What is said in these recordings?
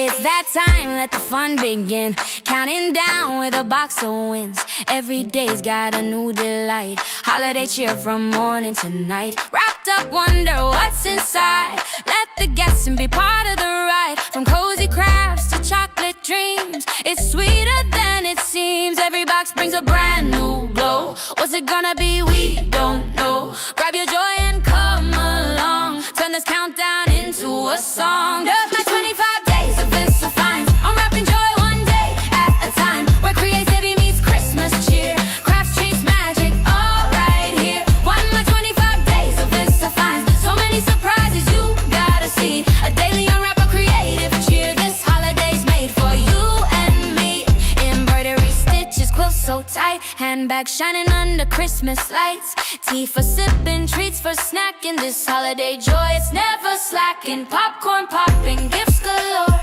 It's that time, let the fun begin. Counting down with a box of wins. Every day's got a new delight. Holiday cheer from morning to night. Wrapped up, wonder what's inside. Let the guests be part of the ride. From cozy crafts to chocolate dreams, it's sweeter than it seems. Every box brings a brand new glow. What's it gonna be? We don't know. Grab your joy and come along. Turn this countdown into a song. Just my 25 days of this so fine. Unwrapping joy one day at a time. Where creativity meets Christmas cheer. Crafts, treats, magic, all right here. One more 25 days of this so fine. So many surprises you gotta see. A daily unwrap, a creative cheer. This holiday's made for you and me. Embroidery, stitches, quilts so tight. Handbags shining under Christmas lights. Tea for sipping, treats for snacking. This holiday joy, it's never slacking. Popcorn popping, gifts galore.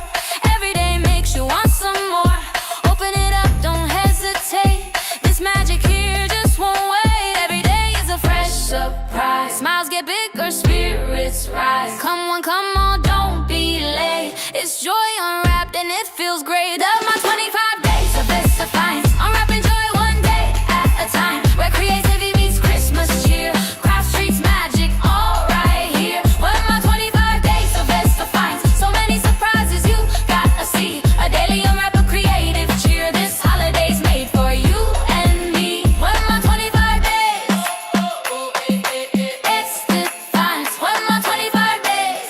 Every day makes you want some more. Open it up, don't hesitate. This magic here just won't wait. Every day is a fresh surprise. Smiles get bigger, spirits rise. Come on, come on, don't be late. It's joy unwrapped and it feels great. Love my 25 days of this so fine. Unwrapping joy one day at a time. Where creativity meets Christmas cheer. Crafts, treats, magic, all right here. One more 25 days of this so fine. So many surprises you gotta see. A daily unwrap, a creative cheer. This holiday's made for you and me. One more 25 days. It's divine. One more 25 days.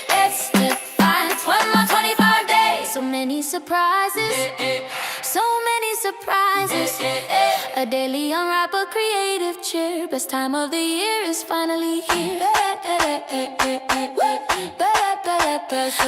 It's divine. One more 25 days. So many surprises. So many surprises. A daily unwrap, a creative cheer. Best time of the year is finally here.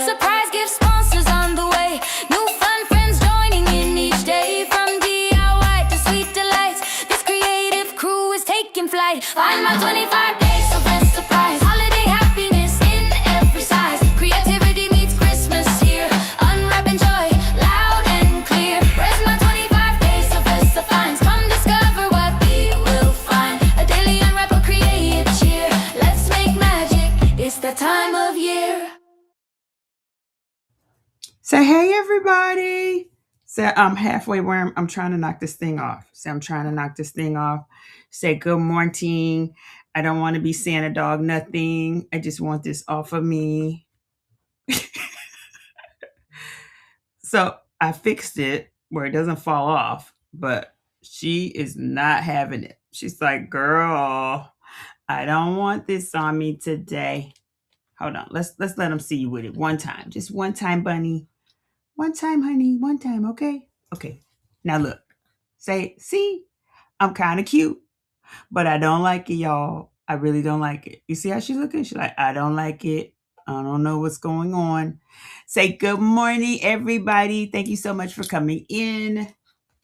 Surprise gift sponsors on the way. New fun friends joining in each day. From DIY to sweet delights, this creative crew is taking flight. Find my 25 days of best surprise. Holiday happiness in every size. Creativity meets Christmas here. Unwrapping joy, loud and clear. Where's my 25 days of best finds? Come discover what we will find. A daily unwrap, a creative cheer. Let's make magic, it's that time of year. Say hey everybody. Say I'm halfway where I'm trying to knock this thing off. Say I'm trying to knock this thing off. Say good morning. I don't want to be Santa dog, nothing. I just want this off of me. So I fixed it where it doesn't fall off, but she is not having it. She's like, girl, I don't want this on me today. Hold on. Let's let them see you with it one time. Just one time, bunny. One time, honey. One time, okay? Okay. Now look. Say, see, I'm kind of cute, but I don't like it, y'all. I really don't like it. You see how she's looking? She's like, I don't like it. I don't know what's going on. Say good morning, everybody. Thank you so much for coming in.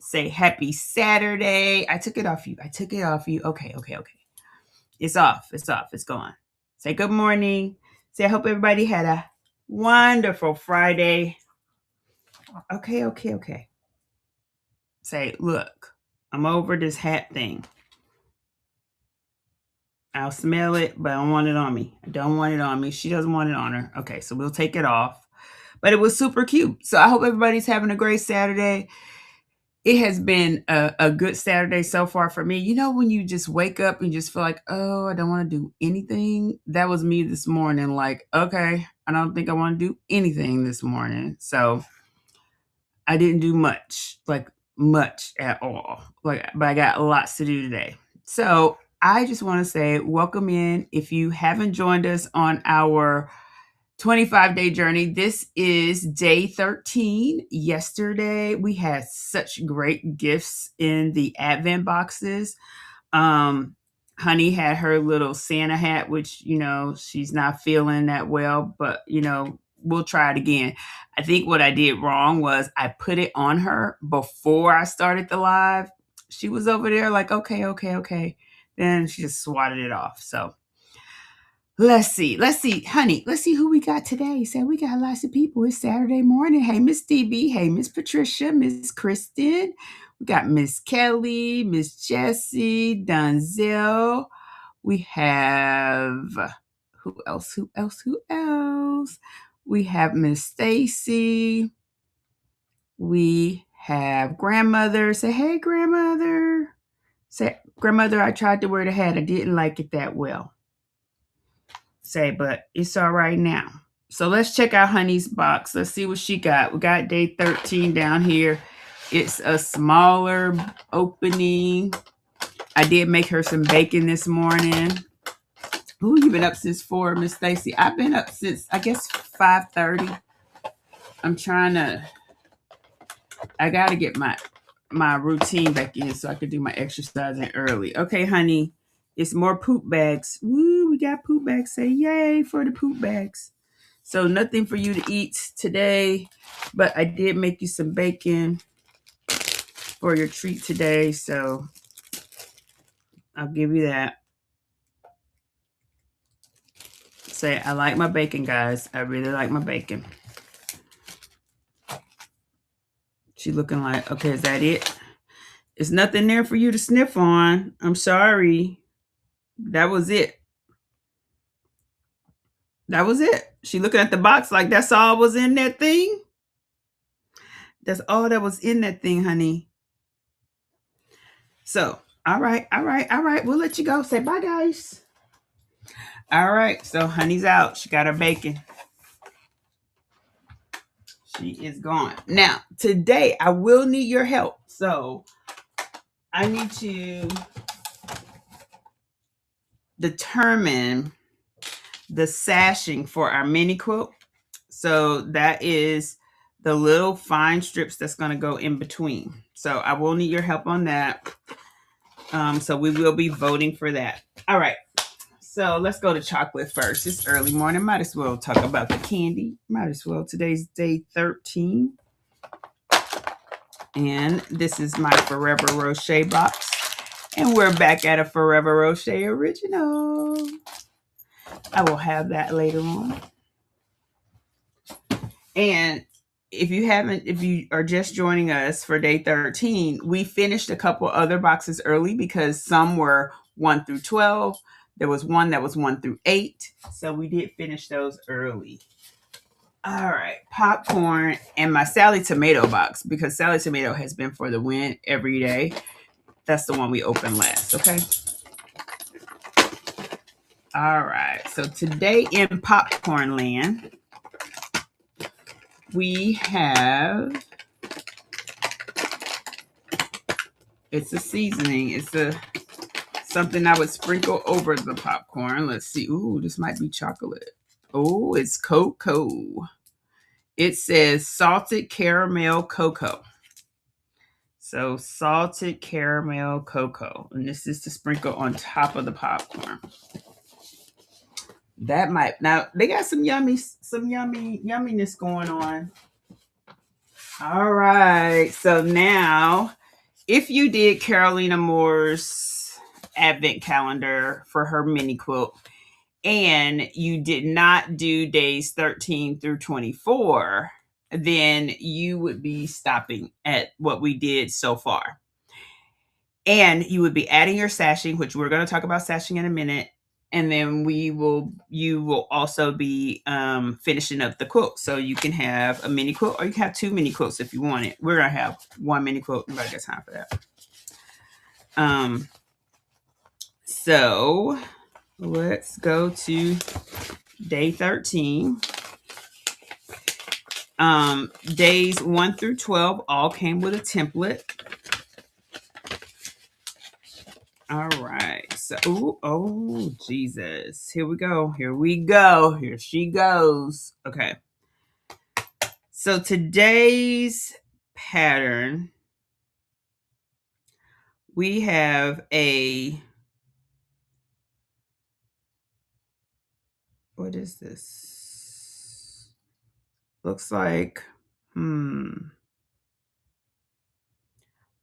Say happy Saturday. I took it off you. I took it off you. Okay. It's off. It's off. It's gone. Say good morning. Say I hope everybody had a wonderful Friday. Okay. Say, look, I'm over this hat thing. I'll smell it, but I don't want it on me. I don't want it on me. She doesn't want it on her. Okay, so we'll take it off. But it was super cute. So I hope everybody's having a great Saturday. It has been a good Saturday so far for me. You know, when you just wake up and just feel like, oh, I don't want to do anything. That was me this morning. Like, okay, I don't think I want to do anything this morning. So I didn't do much at all. But I got lots to do today. So I just want to say welcome in. If you haven't joined us on our 25-day journey, this is day 13. Yesterday, we had such great gifts in the Advent boxes. Hunni had her little Santa hat, which, she's not feeling that well, but, we'll try it again. I think what I did wrong was I put it on her before I started the live. She was over there like, okay. Then she just swatted it off. So let's see, Hunni, let's see who we got today. So we got lots of people. It's Saturday morning. Hey, Miss DB. Hey, Miss Patricia, Miss Kristen. We got Miss Kelly, Miss Jessie, Donzel. We have who else? We have Miss Stacy. We have grandmother. Say, hey, grandmother. Say, grandmother, I tried to wear the hat. I didn't like it that well. Say, but it's all right now. So let's check out Hunni's box. Let's see what she got. We got day 13 down here. It's a smaller opening. I did make her some bacon this morning. Ooh, you've been up since 4, Miss Stacy. I've been up since, I guess, 5:30. I'm trying to, I got to get my routine back in so I can do my exercising early. Okay, honey, it's more poop bags. Woo, we got poop bags. Say yay for the poop bags. So nothing for you to eat today, but I did make you some bacon for your treat today. So I'll give you that. Say, I like my bacon, guys. I really like my bacon. She looking like, okay, is that it? There's nothing there for you to sniff on. I'm sorry. That was it. That was it. She looking at the box like that's all was in that thing. That's all that was in that thing, honey. So, all right. We'll let you go. Say bye, guys. All right. So, honey's out. She got her bacon. She is gone. Now, today I will need your help. So, I need to determine the sashing for our mini quilt. So that is the little fine strips that's going to go in between. So I will need your help on that. So we will be voting for that. All right. So let's go to chocolate first. It's early morning. Might as well talk about the candy. Might as well. Today's day 13. And this is my Forever Rocher box. And we're back at a Forever Rocher original. I will have that later on. And if you are just joining us for day 13, we finished a couple other boxes early because some were 1 through 12. There was one that was 1 through 8. So we did finish those early. All right, popcorn and my Sally Tomato box, because Sally Tomato has been for the win every day. That's the one we opened last, okay? All right, so today in popcorn land, we have, it's a seasoning. It's something I would sprinkle over the popcorn. Let's see. Ooh, this might be chocolate. Oh, it's cocoa. It says salted caramel cocoa. So salted caramel cocoa. And this is to sprinkle on top of the popcorn. That might, now they got some yumminess going on. All right. So now, if you did Carolina Moore's advent calendar for her mini quilt and you did not do days 13 through 24, then you would be stopping at what we did so far. And you would be adding your sashing, which we're going to talk about sashing in a minute. And then you will also be finishing up the quilt. So you can have a mini quilt or you can have 2 mini quilts if you want it. We're going to have 1 mini quilt. Nobody got time for that. So let's go to day 13. Days 1 through 12 all came with a template. All right. So, oh, Jesus. Here we go. Here she goes. Okay. So today's pattern, we have what is this? Looks like,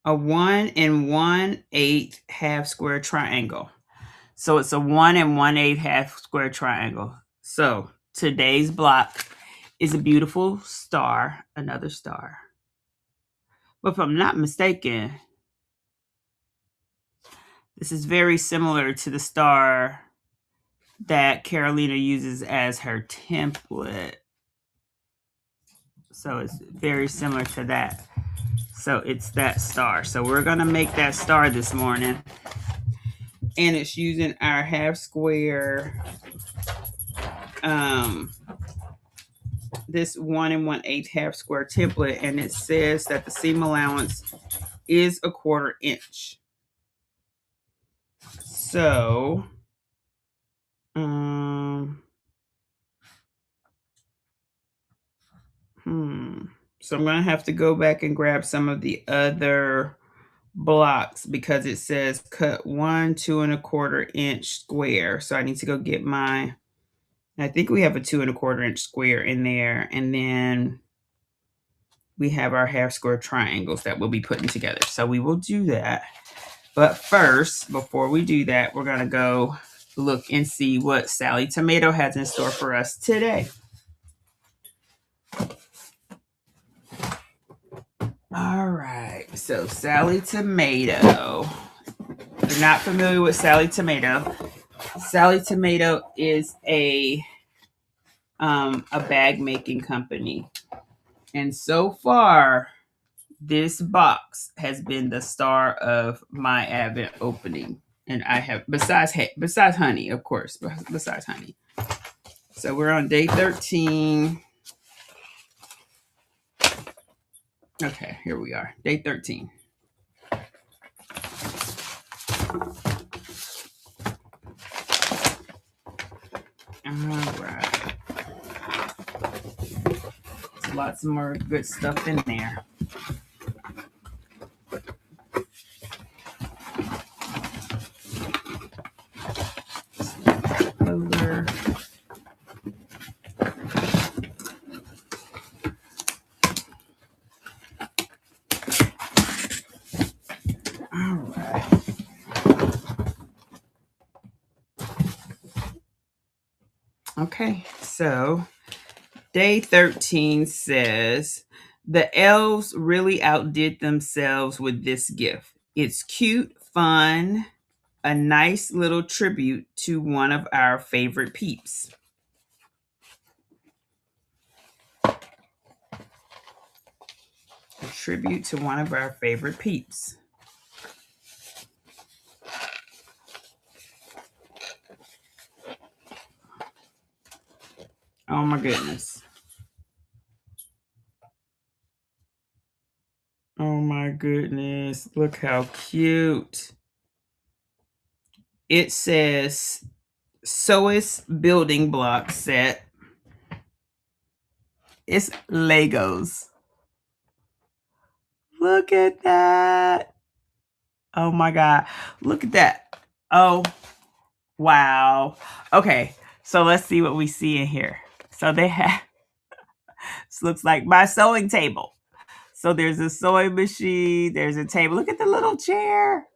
a 1 1/8 half square triangle. So it's a 1 1/8 half square triangle. So today's block is a beautiful star, another star. But if I'm not mistaken, this is very similar to the star that Carolina uses as her template. So it's very similar to that. So it's that star. So we're going to make that star this morning. And it's using our half square, this 1 1/8 half square template. And it says that the seam allowance is 1/4 inch. So, so I'm going to have to go back and grab some of the other blocks because it says cut 1 2 1/4 inch square. So I need to go get I think we have a 2 1/4 inch square in there. And then we have our half square triangles that we'll be putting together. So we will do that. But first, before we do that, we're going to go look and see what Sally Tomato has in store for us today. All right, so Sally Tomato. If you're not familiar with Sally Tomato, Sally Tomato is a bag making company. And so far, this box has been the star of my Advent opening. And I have, besides Hunni, of course, besides Hunni. So we're on day 13. Okay, here we are, day 13. All right. Lots more good stuff in there. Over. All right. Okay, so day 13 says, the elves really outdid themselves with this gift. It's cute, fun, a nice little tribute to one of our favorite peeps. A tribute to one of our favorite peeps. Oh my goodness. Oh my goodness. Look how cute. It says Sewist building block set. It's Legos. Look at that. Oh my God. Look at that. Oh, wow. Okay. So let's see what we see in here. So they have, this looks like my sewing table. So there's a sewing machine. There's a table. Look at the little chair.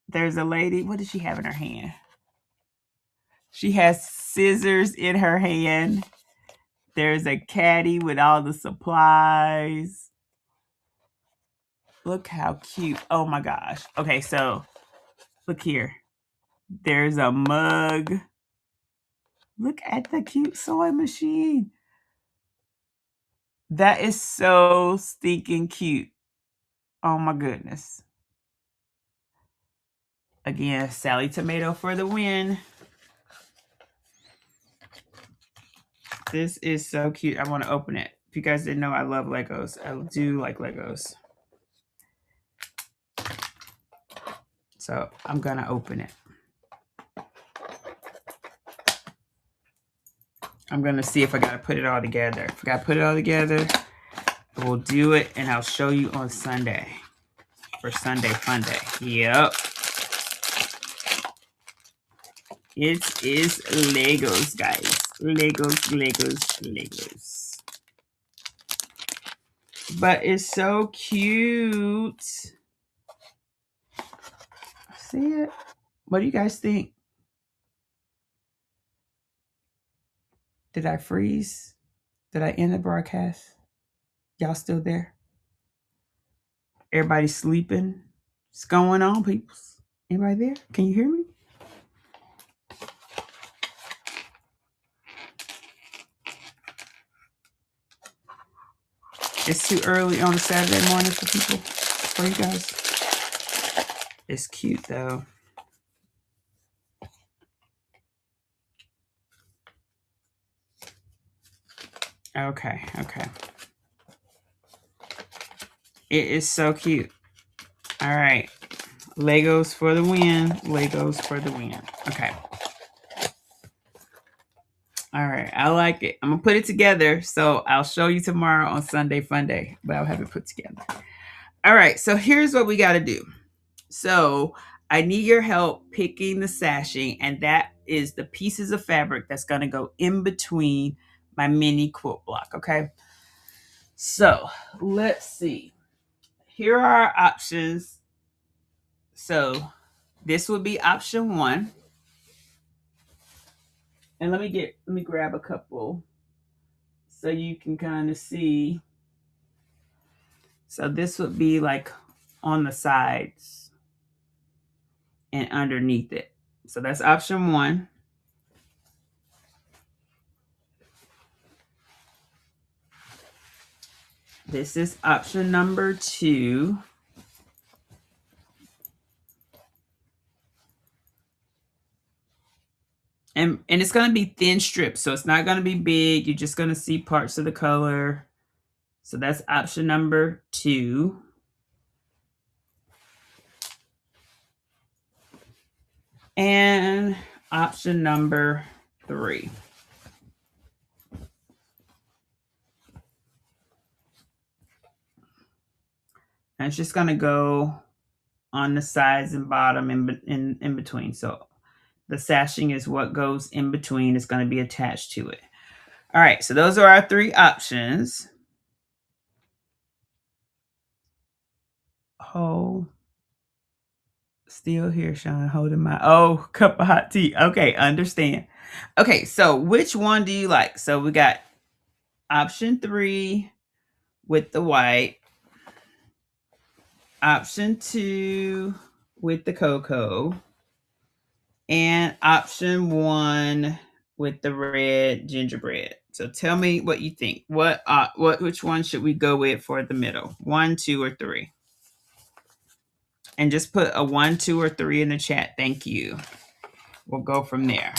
There's a lady. What does she have in her hand? She has scissors in her hand. There's a caddy with all the supplies. Look how cute. Oh my gosh. Okay, so look here. There's a mug. Look at the cute sewing machine. That is so stinking cute. Oh my goodness. Again, Sally Tomato for the win. This is so cute. I want to open it. If you guys didn't know, I love Legos. I do like Legos. So I'm going to open it. I'm going to see if I got to put it all together. If I got to put it all together, we'll do it and I'll show you on Sunday. For Sunday Fun Day. Yep. It is Legos, guys. Legos. But it's so cute. See it? What do you guys think? Did I freeze? Did I end the broadcast? Y'all still there? Everybody sleeping? What's going on, people? Anybody there? Can you hear me? It's too early on a Saturday morning for people, for you guys. It's cute though. Okay. It is so cute. All right. Legos for the win. Legos for the win. Okay. All right. I like it. I'm going to put it together. So I'll show you tomorrow on Sunday Fun Day, but I'll have it put together. All right. So here's what we got to do. So I need your help picking the sashing, and that is the pieces of fabric that's going to go in between my mini quilt block. Okay. So let's see. Here are our options. So this would be option 1. And let me grab a couple so you can kind of see. So this would be like on the sides and underneath it. So that's option 1. This is option number 2. And it's going to be thin strips, so it's not going to be big. You're just going to see parts of the color. So that's option number 2. And option number 3. And it's just going to go on the sides and bottom in between. So the sashing is what goes in between. It's going to be attached to it. All right, so those are our 3 options. Oh, still here, Shon, holding my cup of hot tea. Okay, understand. Okay, so which one do you like? So we got option 3 with the white, option 2 with the cocoa, and option 1 with the red gingerbread. So tell me what you think. Which one should we go with for the middle? 1, 2, or 3? And just put a 1, 2, or 3 in the chat. Thank you. We'll go from there.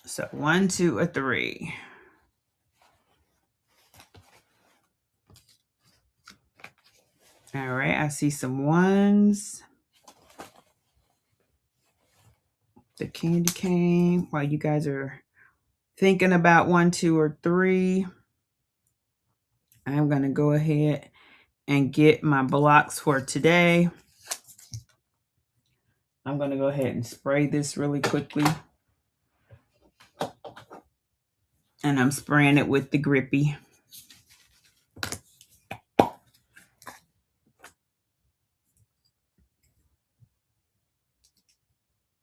So 1, 2, or 3. All right, I see some 1s. The candy cane. While you guys are thinking about 1, 2, or 3, I'm going to go ahead and get my blocks for today. I'm going to go ahead and spray this really quickly. And I'm spraying it with the grippy.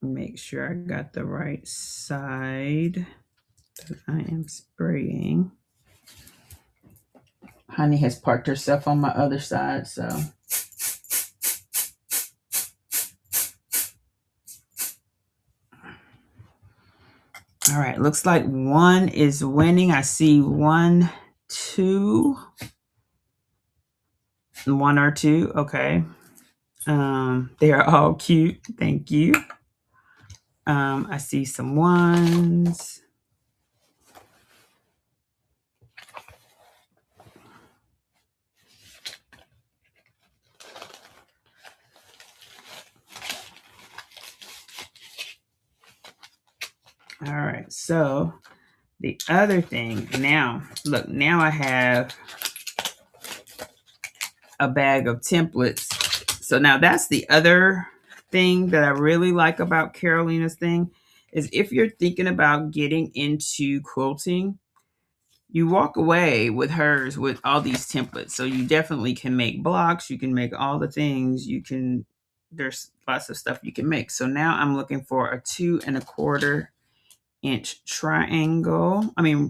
Make sure I got the right side that I am spraying. Hunni has parked herself on my other side, so. All right, looks like 1 is winning. I see 1, 2. 1 or 2, okay. They are all cute. Thank you. I see some 1s. All right, so the other thing now, look, now I have a bag of templates. So now that's the other thing that I really like about Carolina's thing is if you're thinking about getting into quilting, you walk away with hers with all these templates. So you definitely can make blocks. You can make all the things. There's lots of stuff you can make. So now I'm looking for a 2 1/4 inch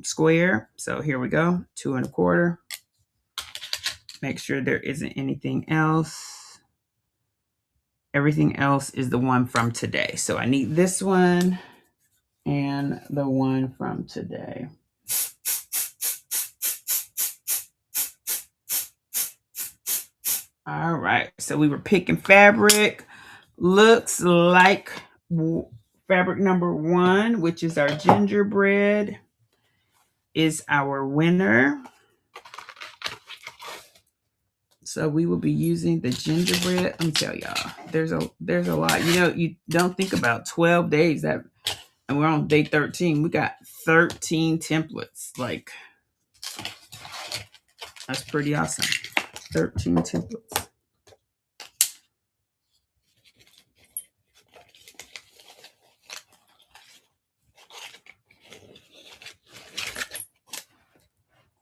square. So here we go, 2 1/4. Make sure there isn't anything else. Everything else is the one from today. So I need this one and the one from today. All right. So we were picking fabric. Looks like fabric number 1, which is our gingerbread, is our winner. So we will be using the gingerbread. Let me tell y'all, there's a lot. You don't think about 12 days and we're on day 13. We got 13 templates. Like, that's pretty awesome. 13 templates.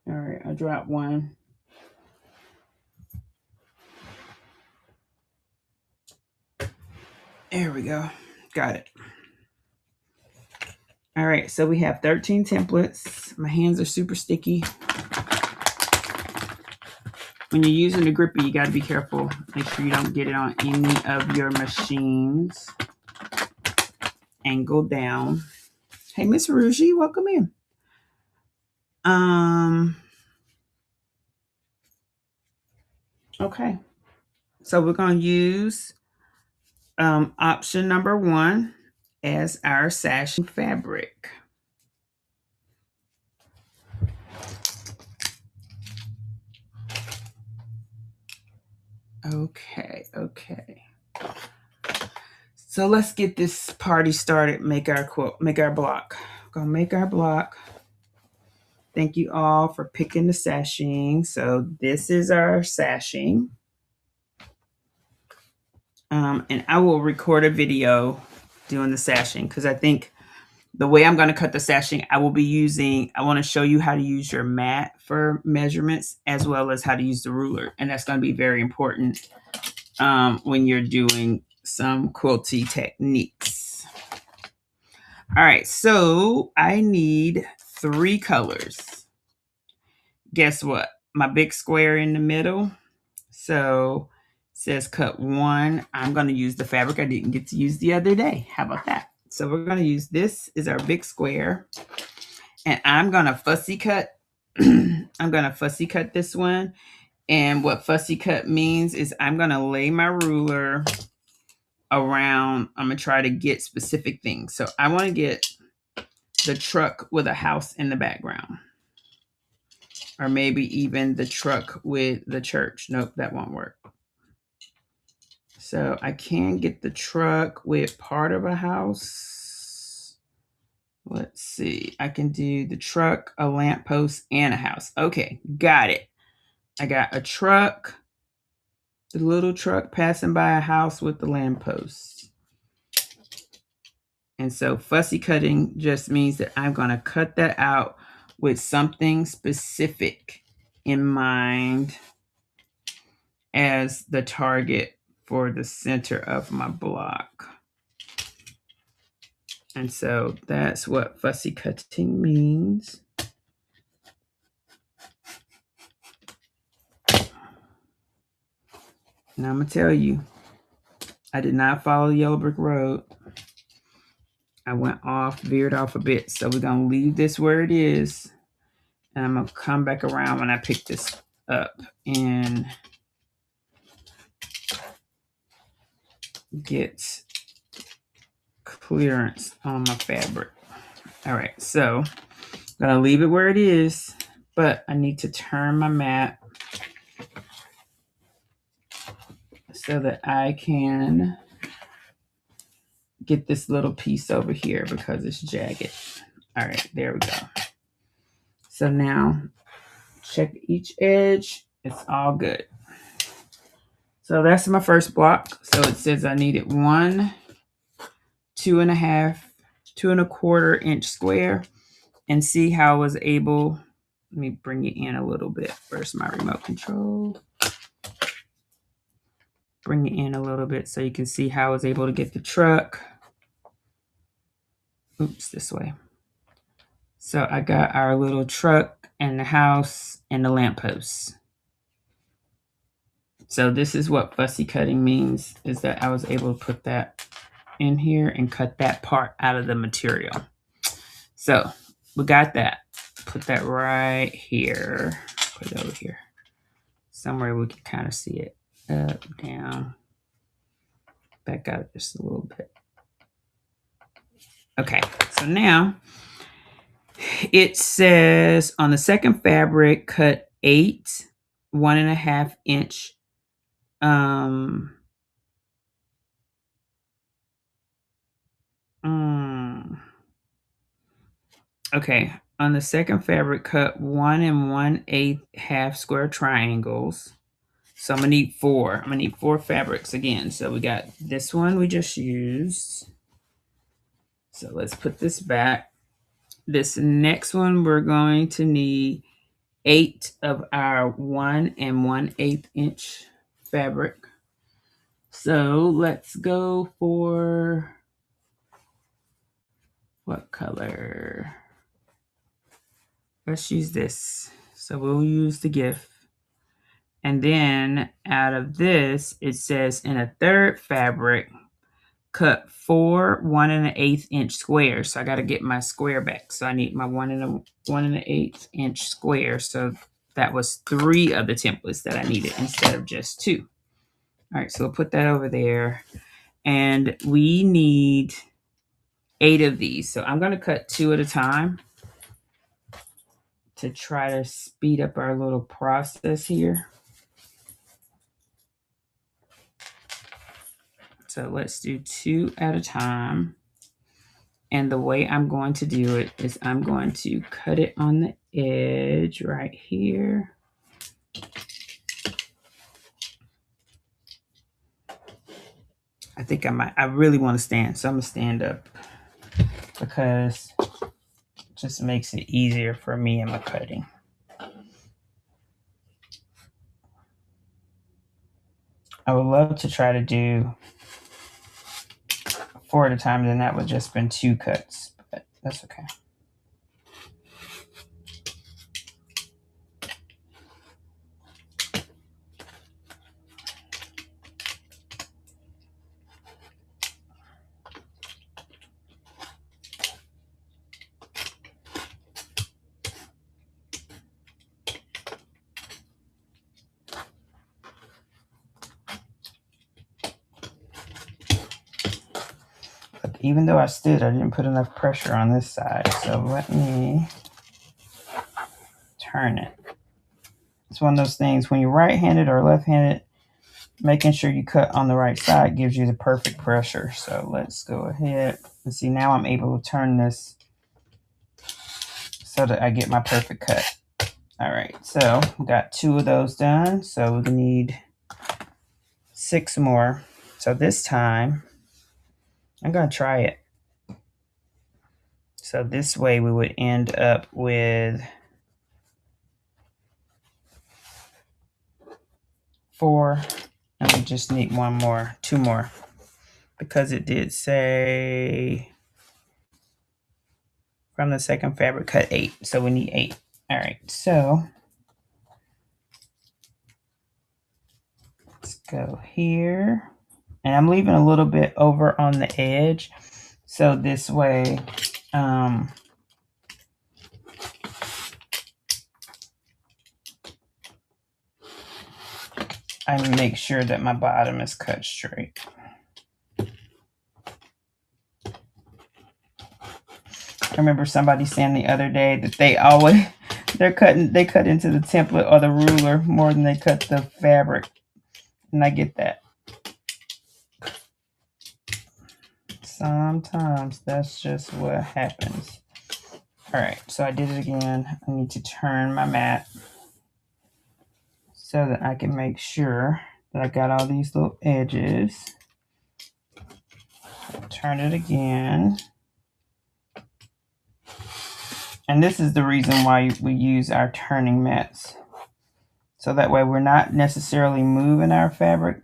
All right, I dropped one. There we go. Got it. All right, so we have 13 templates. My hands are super sticky. When you're using the gripper, you got to be careful. Make sure you don't get it on any of your machines. Angle down. Hey, Miss Rougie, welcome in. Okay. So we're going to use option number 1 as our sash fabric. Okay. So let's get this party started. Make our block. We're gonna make our block. Thank you all for picking the sashing. So this is our sashing. And I will record a video doing the sashing because I think the way I'm going to cut the sashing, I want to show you how to use your mat for measurements as well as how to use the ruler. And that's going to be very important when you're doing some quilty techniques. All right, so I need 3 colors. Guess what? My big square in the middle. So it says cut 1. I'm going to use the fabric I didn't get to use the other day. How about that? So we're going to use this is our big square. And I'm going to fussy cut. I'm going to fussy cut this one. And what fussy cut means is I'm going to lay my ruler around. I'm going to try to get specific things. So I want to get the truck with a house in the background. Or maybe even the truck with the church. Nope, that won't work. So I can get the truck with part of a house. Let's see. I can do the truck, a lamppost, and a house. Okay, got it. I got a truck, the little truck passing by a house with the lamppost. And so fussy cutting just means that I'm going to cut that out with something specific in mind as the target for the center of my block. And so that's what fussy cutting means. Now I'm going to tell you, I did not follow the yellow brick road. I veered off a bit. So we're going to leave this where it is. And I'm going to come back around when I pick this up and get clearance on my fabric. All right, so I'm going to leave it where it is, but I need to turn my mat so that I can get this little piece over here because it's jagged. All right, there we go. So now check each edge. It's all good. So that's my first block. So it says I needed 1 2.5, 2.25 inch square, and see how I was able. Let me bring it in a little bit. Where's my remote control? Bring it in a little bit so you can see how I was able to get the truck. Oops, this way. So I got our little truck and the house and the lamppost. So this is what fussy cutting means, is that I was able to put that in here and cut that part out of the material. So we got that. Put that right here. Put it over here. Somewhere we can kind of see it. Up, down. Back out just a little bit. Okay, so now it says on the second fabric, cut 8 1.5 inch mm, okay, on the second fabric, cut 1 1/8 half square triangles. So I'm gonna need 4. I'm gonna need 4 fabrics again. So we got this one we just used. So let's put this back. This next one we're going to need 8 of our 1 1/8 inch fabric. So let's go for what color? Let's use this. So we'll use the gift. And then out of this, it says in a third fabric, cut 4 1 1/8 inch squares. So I got to get my square back. So I need my 1 1/8 inch square. So that was 3 of the templates that I needed instead of just 2. All right, so we'll put that over there. And we need 8 of these. So I'm going to cut 2 at a time to try to speed up our little process here. So let's do 2 at a time. And the way I'm going to do it is I'm going to cut it on the edge right here. I think I really want to stand. So I'm going to stand up because it just makes it easier for me in my cutting. I would love to try to do 4 at a time, then that would just been 2 cuts, but that's okay. Even though I stood, I didn't put enough pressure on this side. So let me turn it. It's one of those things when you're right-handed or left-handed, making sure you cut on the right side gives you the perfect pressure. So let's go ahead and see. Now I'm able to turn this so that I get my perfect cut. All right, so we got 2 of those done. So we need 6 more. So this time, I'm going to try it. So this way we would end up with 4, and we just need 2 more, because it did say from the second fabric cut 8, so we need 8. All right, so let's go here, and I'm leaving a little bit over on the edge, so this way I make sure that my bottom is cut straight. I remember somebody saying the other day that they cut into the template or the ruler more than they cut the fabric, and I get that. Sometimes that's just what happens. All right, so I did it again. I need to turn my mat so that I can make sure that I got all these little edges. Turn it again. And this is the reason why we use our turning mats. So that way we're not necessarily moving our fabric.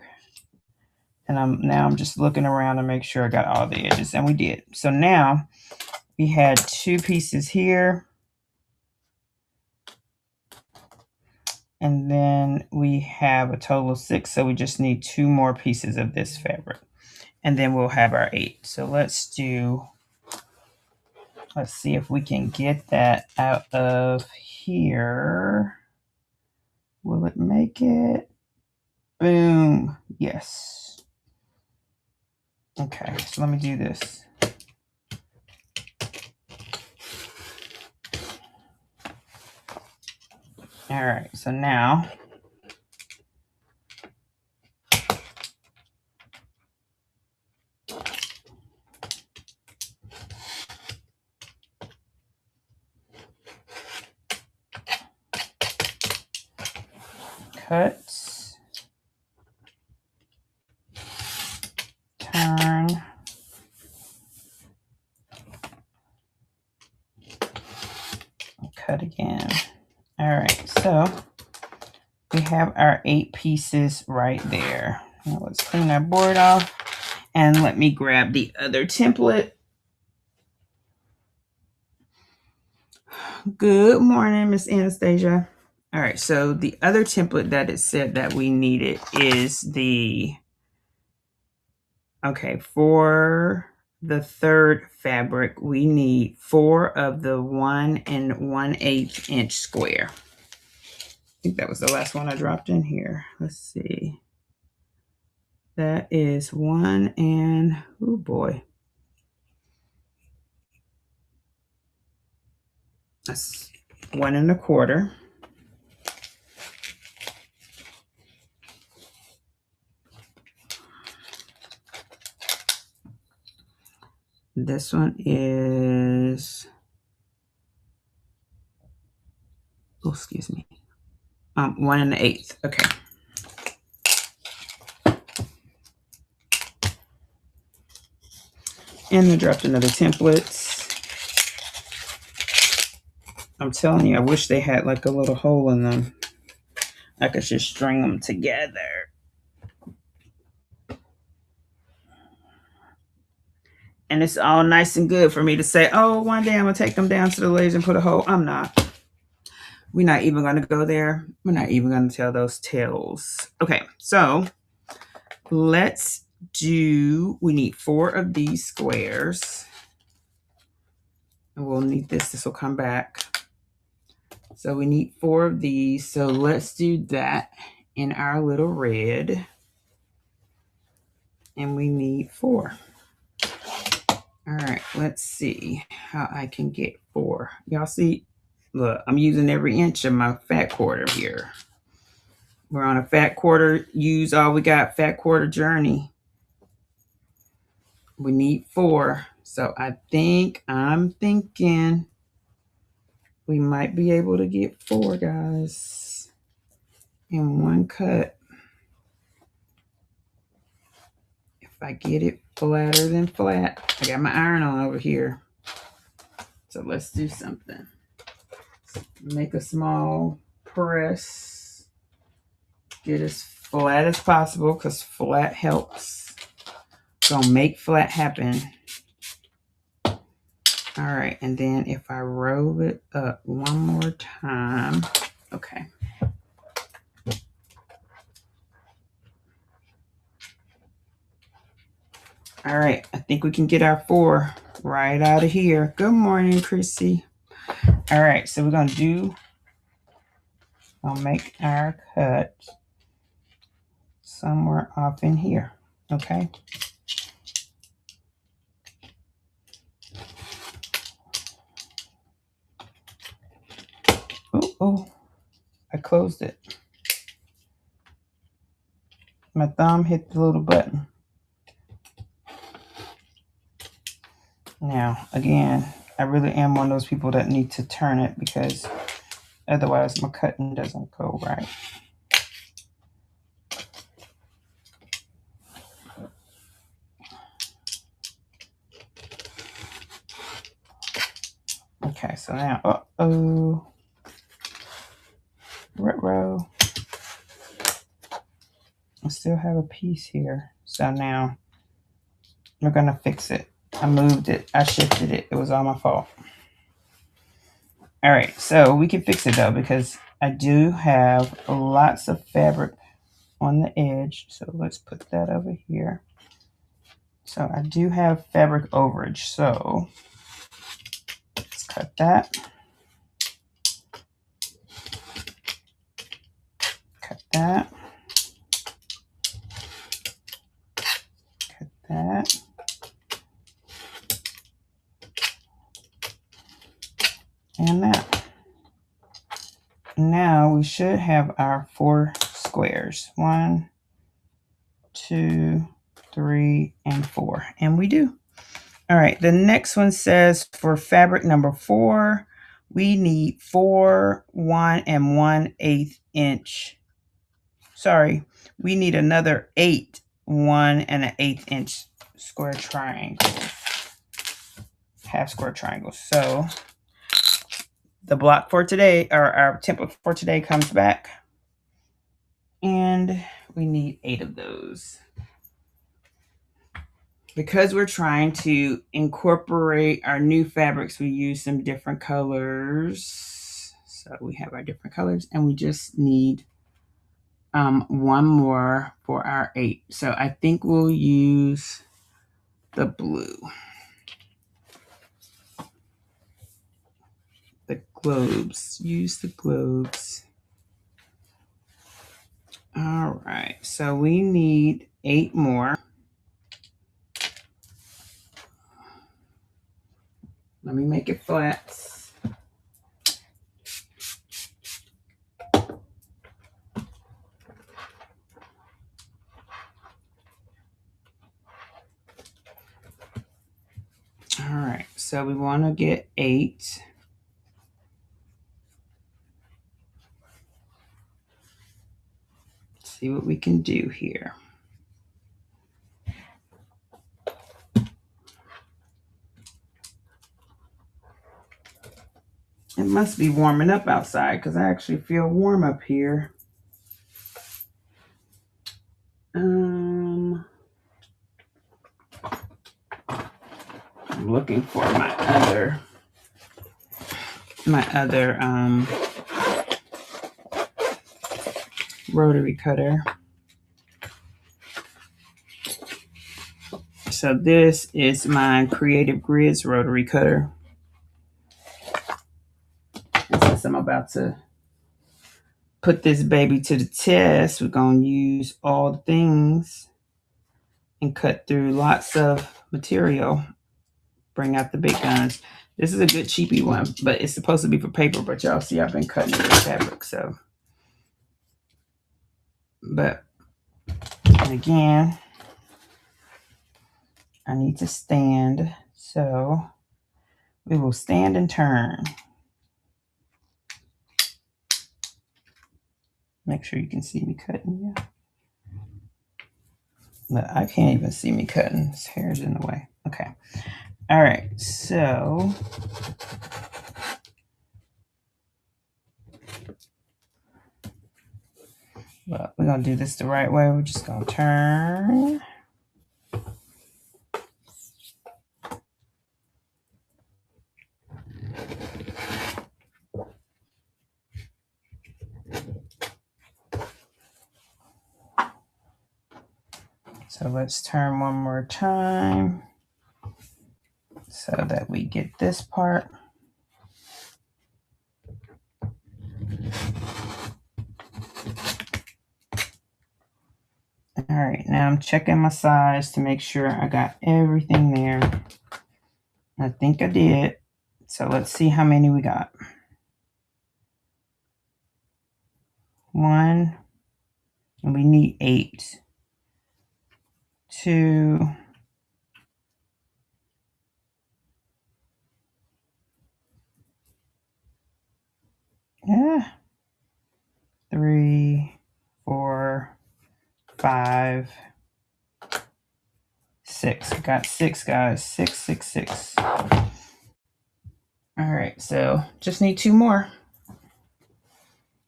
And I'm just looking around to make sure I got all the edges, and we did. So now we had 2 pieces here. And then we have a total of 6, so we just need 2 more pieces of this fabric. And then we'll have our 8. So let's see if we can get that out of here. Will it make it? Boom. Yes. Okay, so let me do this. All right, so now cut, turn, cut again. All right, so we have our 8 pieces right there. Now let's clean our board off and let me grab the other template. Good morning, Miss Anastasia. All right, so the other template that it said that we needed is for the third fabric, we need 4 of the 1 1/8 inch square. I think that was the last one I dropped in here. Let's see. That is 1 and, oh boy. That's 1 1/4. This one is, oh, excuse me. 1 1/8. Okay. And I dropped another template. I'm telling you, I wish they had like a little hole in them. I could just string them together. And it's all nice and good for me to say, oh, one day I'm going to take them down to the ledge and put a hole. I'm not. We're not even going to go there. We're not even going to tell those tales. Okay, so let's we need 4 of these squares. And we'll need this. This will come back. So we need 4 of these. So let's do that in our little red. And we need 4. All right, let's see how I can get 4. Y'all see? Look, I'm using every inch of my fat quarter here. We're on a fat quarter, use all we got, fat quarter journey. We need 4. So I'm thinking we might be able to get 4, guys, in one cut. If I get it flatter than flat. I got my iron on over here. So let's do something. Make a small press. Get as flat as possible because flat helps. Gonna make flat happen. All right, and then if I roll it up one more time, okay. All right, I think we can get our 4 right out of here. Good morning, Chrissy. All right, so we're gonna make our cut somewhere off in here, okay? Oh, I closed it. My thumb hit the little button. Now, again, I really am one of those people that need to turn it because otherwise my cutting doesn't go right. Okay, so now, row. I still have a piece here. So now we're gonna fix it. I moved it, I shifted it. It was all my fault. All right, so we can fix it though because I do have lots of fabric on the edge, so let's put that over here. So I do have fabric overage, so let's cut that. Cut that. Cut that. And that. Now we should have our 4 squares. 1, 2, 3, and 4. And we do. All right, the next one says for fabric number 4, we need 4 1 1/8 inch. Sorry, we need another 8 1 1/8 inch square triangle, half square triangles. So the block for today, or our template for today, comes back, and we need 8 of those. Because we're trying to incorporate our new fabrics, we use some different colors. So we have our different colors, and we just need 1 more for our 8. So I think we'll use the blue. The globes. Use the globes. All right. So we need 8 more. Let me make it flat. All right, so we want to get 8. See what we can do here. It must be warming up outside because I actually feel warm up here. I'm looking for my other rotary cutter. So this is my Creative Grids rotary cutter. And since I'm about to put this baby to the test, we're going to use all the things and cut through lots of material. Bring out the big guns. This is a good cheapy one, but it's supposed to be for paper, but y'all see I've been cutting it with fabric, so. But, and again, I need to stand, so we will stand and turn. Make sure you can see me cutting, yeah. But I can't even see me cutting. This hair's in the way. Okay. All right, so well, we're going to do this the right way. We're just going to turn. So let's turn one more time so that we get this part. All right, now I'm checking my size to make sure I got everything there. I think I did. So let's see how many we got. 1, and we need 8. 2, 3, 4, 5, 6. Got 6, guys. 6, 6, 6. All right, so just need 2 more.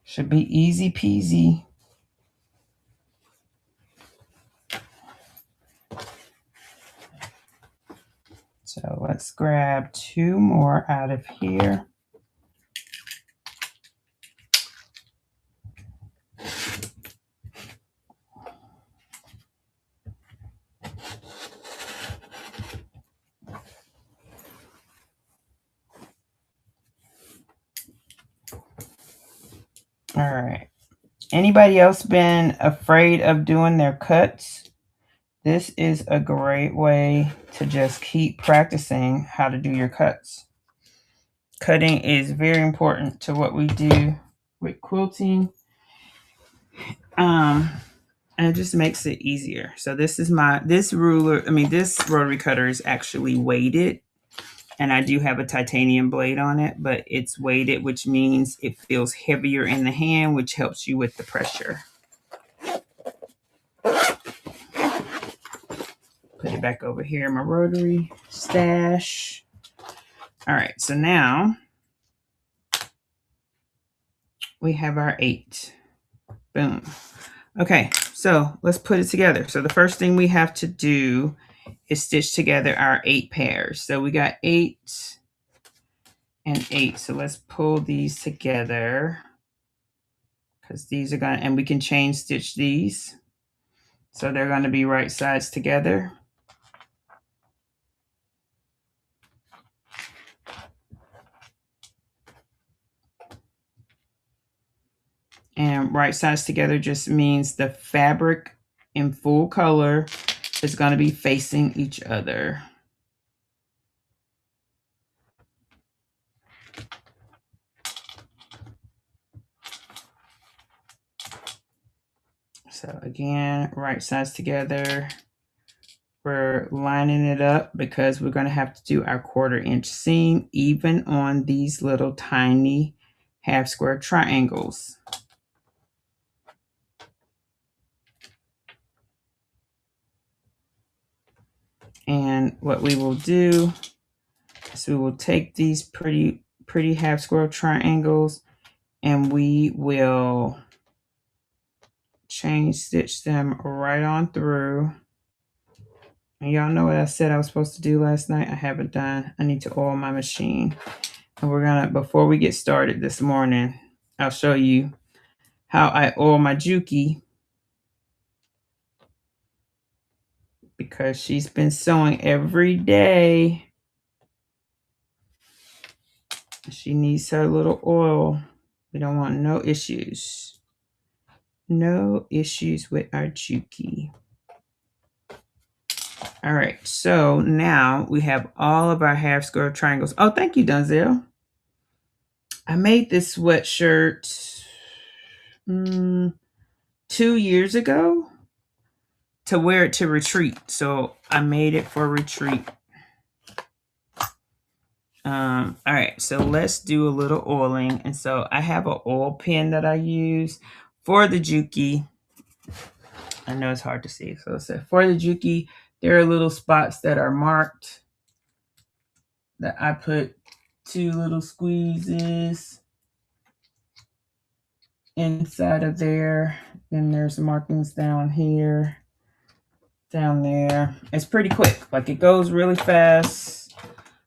Should be easy peasy. So let's grab 2 more out of here. All right. Anybody else been afraid of doing their cuts? This is a great way to just keep practicing how to do your cuts. Cutting is very important to what we do with quilting. And it just makes it easier. So this rotary cutter is actually weighted. And I do have a titanium blade on it, but it's weighted, which means it feels heavier in the hand, which helps you with the pressure. Put it back over here in my rotary stash. All right, so now we have our 8. Boom. Okay, so let's put it together. So the first thing we have to do is stitch together our 8 pairs. So we got 8 and 8. So let's pull these together because these are going to, and we can chain stitch these. So they're going to be right sides together. And right sides together just means the fabric in full color is going to be facing each other. So again, right sides together. We're lining it up because we're going to have to do our 1/4 inch seam even on these little tiny half square triangles. And what we will do is we will take these pretty half square triangles and we will chain stitch them right on through. And y'all know what I said I was supposed to do last night. I haven't done. I need to oil my machine. And we're gonna, before we get started this morning, I'll show you how I oil my Juki, because she's been sewing every day. She needs her little oil. We don't want no issues. No issues with our Juki. All right, so now we have all of our half square triangles. Oh, thank you, Donzel. I made this sweatshirt 2 years ago to wear it to retreat. So I made it for retreat. All right, so let's do a little oiling. And so I have an oil pen that I use for the Juki. I know it's hard to see. So for the Juki, there are little spots that are marked that I put 2 little squeezes inside of there. Then there's markings down here, down there. It's pretty quick. Like, it goes really fast.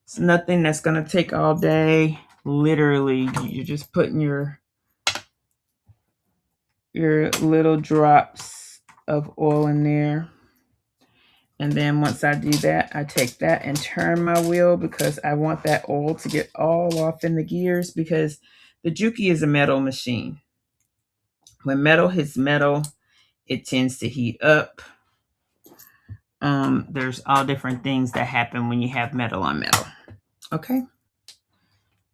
It's nothing that's going to take all day. Literally, you're just putting your little drops of oil in there. And then once I do that, I take that and turn my wheel because I want that oil to get all off in the gears, because the Juki is a metal machine. When metal hits metal, it tends to heat up. There's all different things that happen when you have metal on metal. Okay.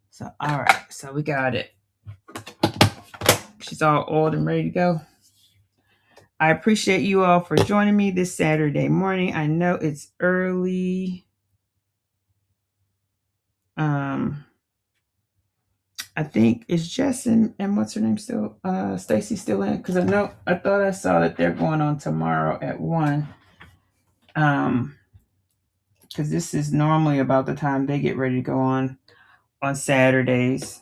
So, all right. So we got it. She's all oiled and ready to go. I appreciate you all for joining me this Saturday morning. I know it's early. I think it's Jess and what's her name still? Stacy still in? Because I thought I saw that they're going on tomorrow at 1. Because this is normally about the time they get ready to go on Saturdays.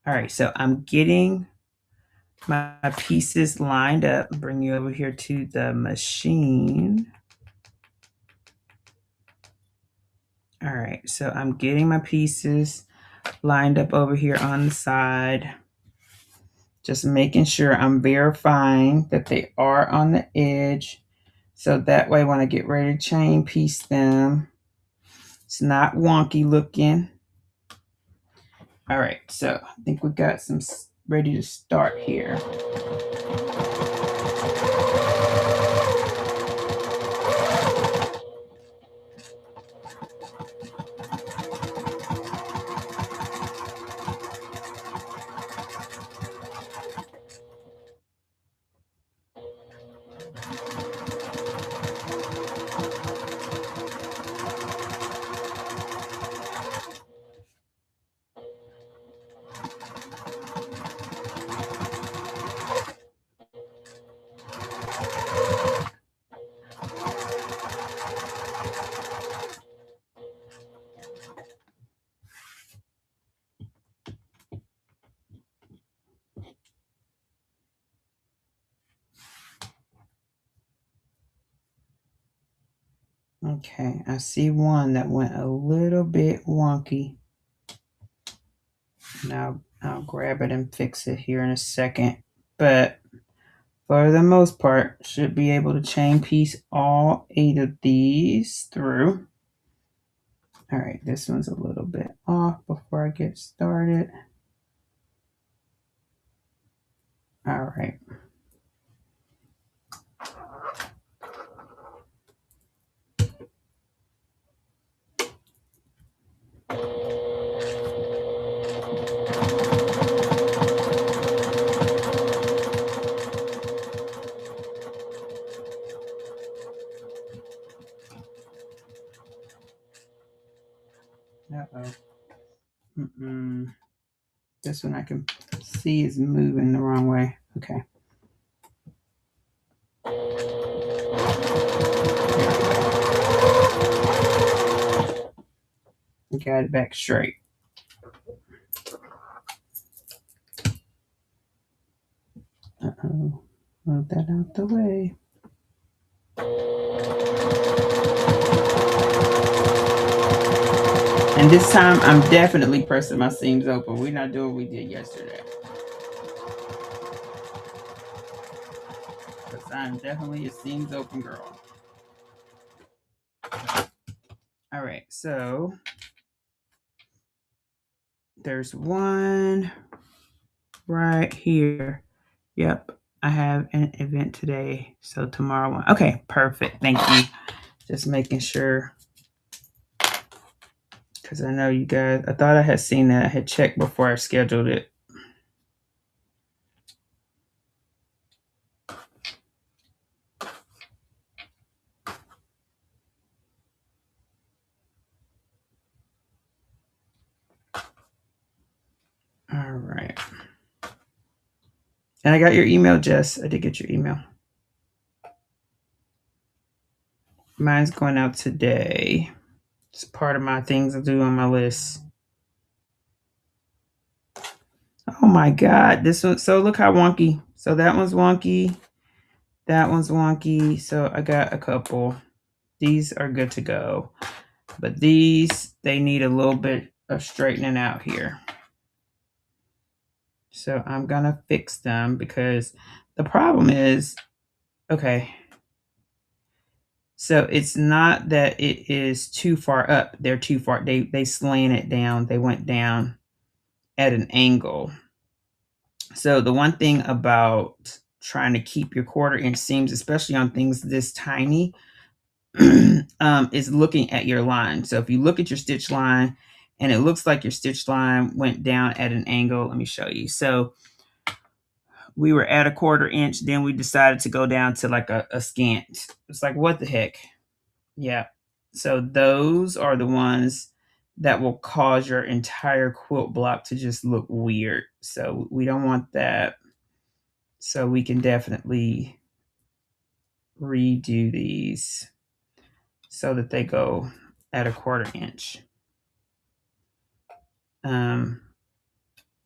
All right, so I'm getting my pieces lined up. Bring you over here to the machine. All right, so I'm getting my pieces lined up over here on the side. Just making sure I'm verifying that they are on the edge. So that way when I get ready to chain piece them, it's not wonky looking. All right, so I think we got some ready to start here. Okay, I see one that went a little bit wonky. Now I'll grab it and fix it here in a second. But for the most part, should be able to chain piece all 8 of these through. All right, this one's a little bit off before I get started. All right. Uh-oh. This one I can see is moving the wrong way. Okay. Got it back straight. Uh-oh. Move that out the way. And this time I'm definitely pressing my seams open. We're not doing what we did yesterday. Because I'm definitely a seams open girl. All right, so there's one right here. Yep, I have an event today. So tomorrow one. Okay, perfect. Thank you. Just making sure. Because I know you guys, I thought I had seen that. I had checked before I scheduled it. All right. And I got your email, Jess. I did get your email. Mine's going out today. It's part of my things to do on my list. Oh my God. This one. So look how wonky. So that one's wonky. That one's wonky. So I got a couple. These are good to go. But these, they need a little bit of straightening out here. So I'm going to fix them because the problem is, okay. So it's not that it is too far up. They're too far. They slant it down. They went down at an angle. So the one thing about trying to keep your 1/4 inch seams, especially on things this tiny, is looking at your line. So if you look at your stitch line and it looks like your stitch line went down at an angle, let me show you. So we were at a 1/4 inch, then we decided to go down to like a scant. It's like, what the heck? Yeah. So those are the ones that will cause your entire quilt block to just look weird. So we don't want that. So we can definitely redo these so that they go at a 1/4 inch.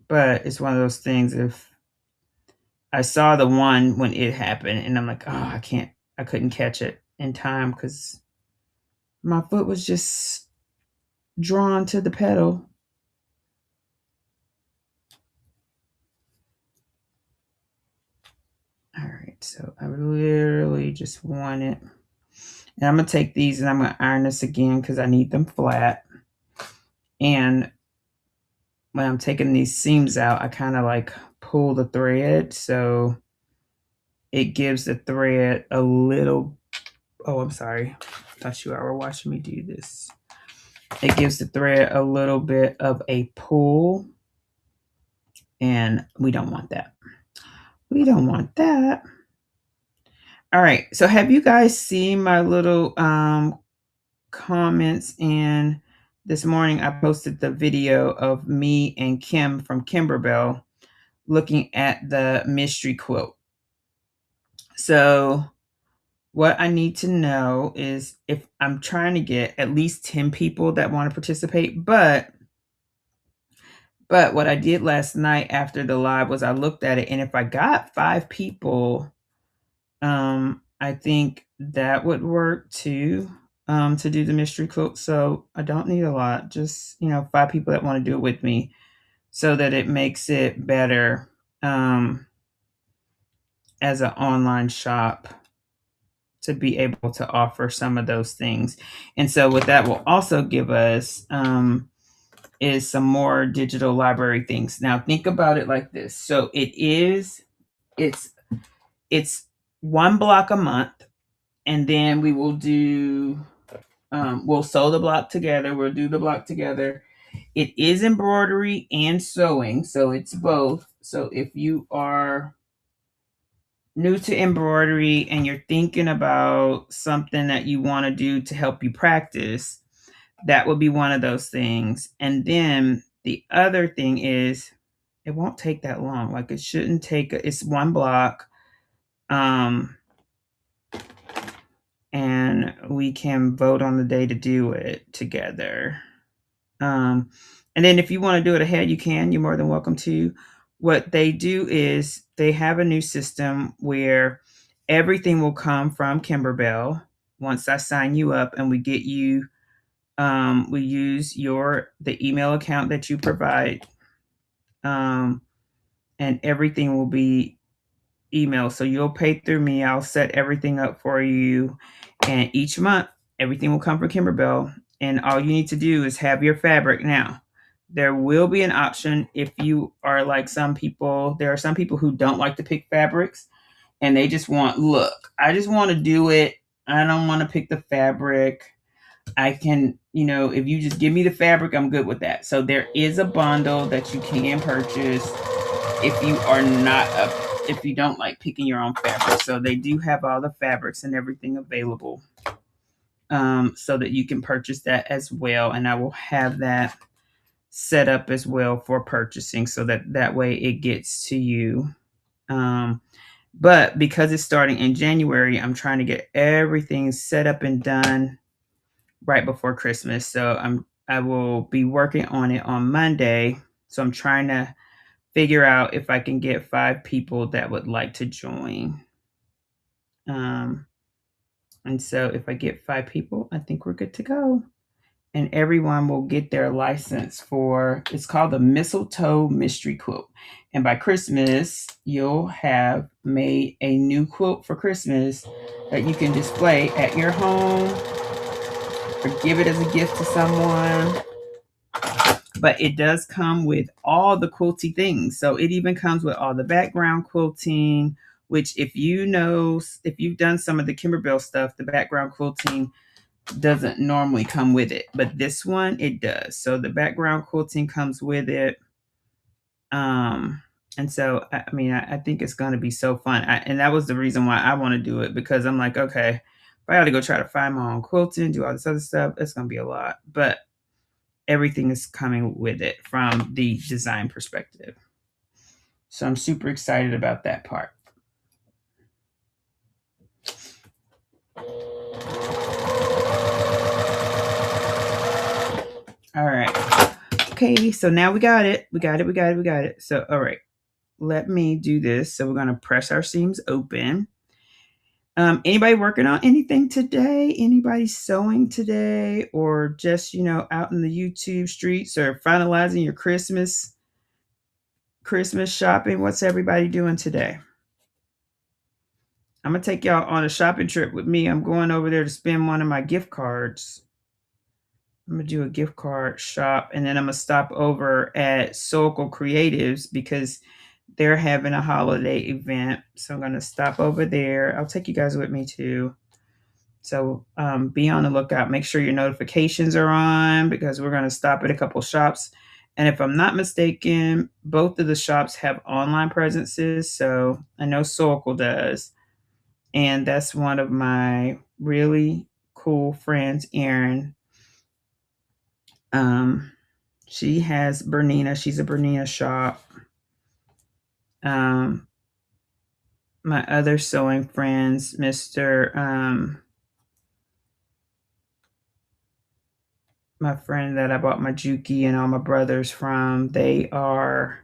But it's one of those things, if I saw the one when it happened and I'm like, oh, I couldn't catch it in time because my foot was just drawn to the pedal. All right, so I literally just want it. And I'm going to take these and I'm going to iron this again because I need them flat. And when I'm taking these seams out, I kind of like pull the thread, so it gives the thread a little, oh, I'm sorry. I thought you were watching me do this. It gives the thread a little bit of a pull, and we don't want that. We don't want that. All right. So have you guys seen my little comments in this morning? I posted the video of me and Kim from Kimberbell looking at the mystery quilt. So what I need to know is if I'm trying to get at least 10 people that want to participate, but what I did last night after the live was I looked at it, and if I got 5 people, I think that would work too, to do the mystery quilt. So I don't need a lot, just 5 people that want to do it with me, so that it makes it better as an online shop to be able to offer some of those things. And so what that will also give us is some more digital library things. Now think about it like this. So it's 1 block a month, and then we will do we'll sew the block together. We'll do the block together. It is embroidery and sewing, so it's both. So if you are new to embroidery and you're thinking about something that you want to do to help you practice, that would be one of those things. And then the other thing is, it won't take that long. Like, it shouldn't take, it's 1 block. And we can vote on the day to do it together. And then if you want to do it ahead, you can. You're more than welcome to. What they do is they have a new system where everything will come from Kimberbell once I sign you up, and we get you. We use the email account that you provide, and everything will be email. So you'll pay through me. I'll set everything up for you, and each month everything will come from Kimberbell. And all you need to do is have your fabric. Now, there will be an option if you are like some people. There are some people who don't like to pick fabrics, and they just want, look, I just want to do it. I don't want to pick the fabric. I can, if you just give me the fabric, I'm good with that. So there is a bundle that you can purchase if you are not if you don't like picking your own fabric. So they do have all the fabrics and everything available, so that you can purchase that as well. And I will have that set up as well for purchasing, so that way it gets to you. But because it's starting in January, I'm trying to get everything set up and done right before Christmas. So I will be working on it on Monday. So I'm trying to figure out if I can get 5 people that would like to join. And so if I get 5 people, I think we're good to go. And everyone will get their license it's called the Mistletoe Mystery Quilt. And by Christmas, you'll have made a new quilt for Christmas that you can display at your home or give it as a gift to someone. But it does come with all the quilty things. So it even comes with all the background quilting, which if you've done some of the Kimberbell stuff, the background quilting doesn't normally come with it, but this one it does. So the background quilting comes with it. And so I think it's going to be so fun. And that was the reason why I want to do it, because I'm like, okay, if I got to go try to find my own quilting, do all this other stuff, it's going to be a lot. But everything is coming with it from the design perspective. So I'm super excited about that part. All right. Okay, so now we got it. We got it. So, all right, let me do this. So we're going to press our seams open. Anybody working on anything today? Anybody sewing today, or just, out in the YouTube streets, or finalizing your Christmas shopping? What's everybody doing today? I'm going to take y'all on a shopping trip with me. I'm going over there to spend one of my gift cards. I'm going to do a gift card shop, and then I'm going to stop over at Soulful Creatives, because they're having a holiday event. So I'm going to stop over there. I'll take you guys with me too. So be on the lookout. Make sure your notifications are on because we're going to stop at a couple shops. And if I'm not mistaken, both of the shops have online presences. So I know Sorkel does. And that's one of my really cool friends, Erin. She has Bernina. She's a Bernina shop. Um, my other sewing friends, Mr. My friend that I bought my Juki and all my brothers from, they're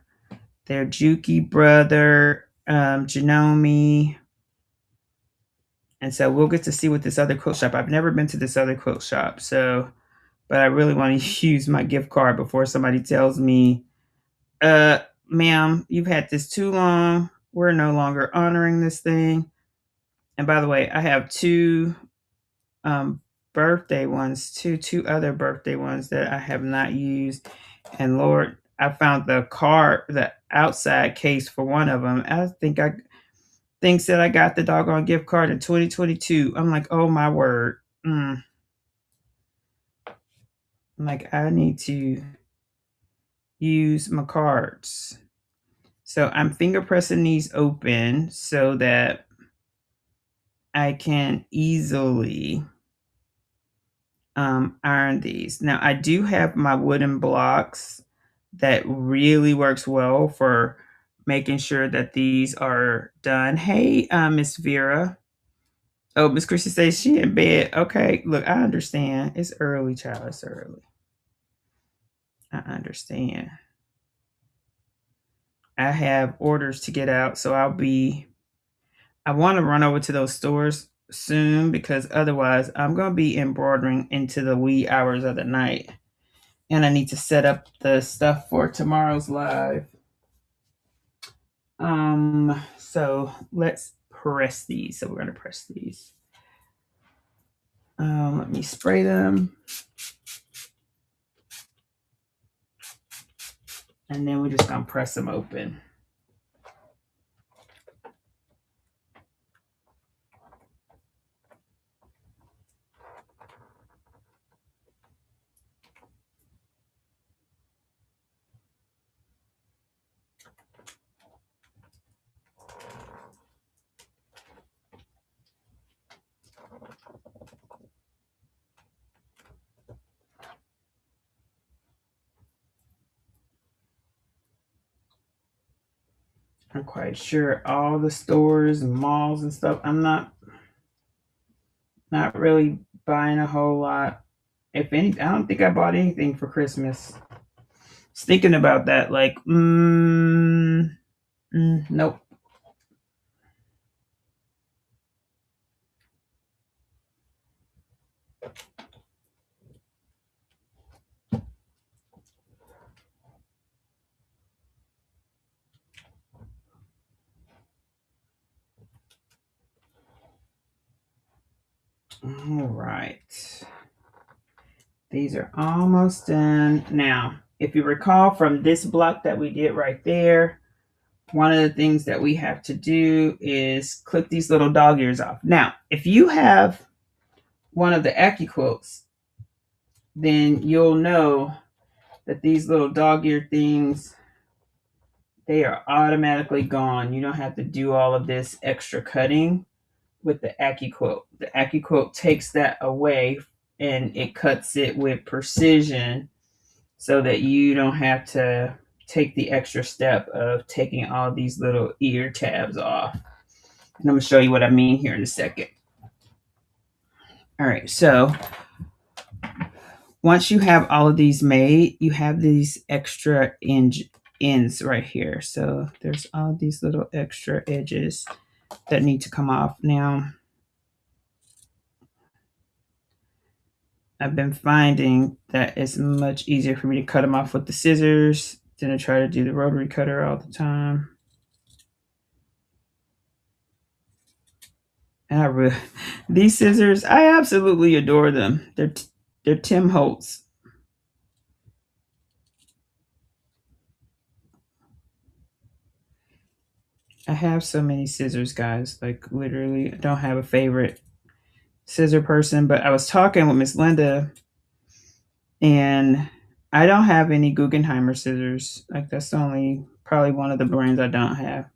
Juki brother, Janome. And so we'll get to see what this other quilt shop. I've never been to this other quilt shop, so but I really want to use my gift card before somebody tells me, ma'am, you've had this too long. We're no longer honoring this thing. And by the way, I have two birthday ones, two other birthday ones that I have not used. And Lord, I found the outside case for one of them. I think that I got the doggone gift card in 2022. I'm like, oh my word. I'm like, I need to use my cards. So I'm finger pressing these open so that I can easily iron these. Now I do have my wooden blocks that really works well for making sure that these are done. Hey, Miss Vera. Oh, Miss Chrissy says she in bed. Okay, look, I understand. It's early, child. It's early. I understand. I have orders to get out, so I want to run over to those stores soon because otherwise I'm going to be embroidering into the wee hours of the night. And I need to set up the stuff for tomorrow's live. So let's press these. So we're going to press these. Let me spray them. And then we're just going to press them open. I'm quite sure all the stores and malls and stuff, I'm not really buying a whole lot. If any, I don't think I bought anything for Christmas. Just thinking about that, like, nope. All right. These are almost done. Now, if you recall from this block that we did right there, one of the things that we have to do is clip these little dog ears off. Now, if you have one of the AccuQuilts, then you'll know that these little dog ear things, they are automatically gone. You don't have to do all of this extra cutting with the AccuQuilt. The AccuQuilt takes that away and it cuts it with precision so that you don't have to take the extra step of taking all these little ear tabs off. And I'm going to show you what I mean here in a second. All right, so once you have all of these made, you have these extra ends right here. So there's all these little extra edges that need to come off. Now, I've been finding that it's much easier for me to cut them off with the scissors than to try to do the rotary cutter all the time. And these scissors, I absolutely adore them. They're Tim Holtz. I have so many scissors, guys. Like literally, I don't have a favorite scissor person, but I was talking with Miss Linda, and I don't have any Guggenheimer scissors. Like that's the only probably one of the brands I don't have.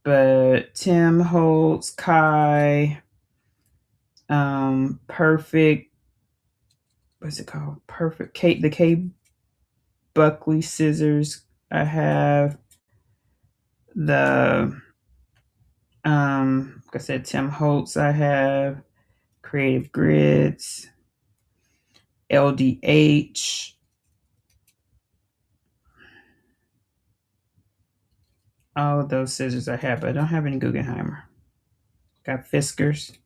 But Tim Holtz, Kai, Perfect. What's it called? Perfect. Kate, the K Buckley scissors. I have the like I said, Tim Holtz. I have Creative Grids, LDH. All of those scissors I have, but I don't have any Guggenheimer. Got Fiskars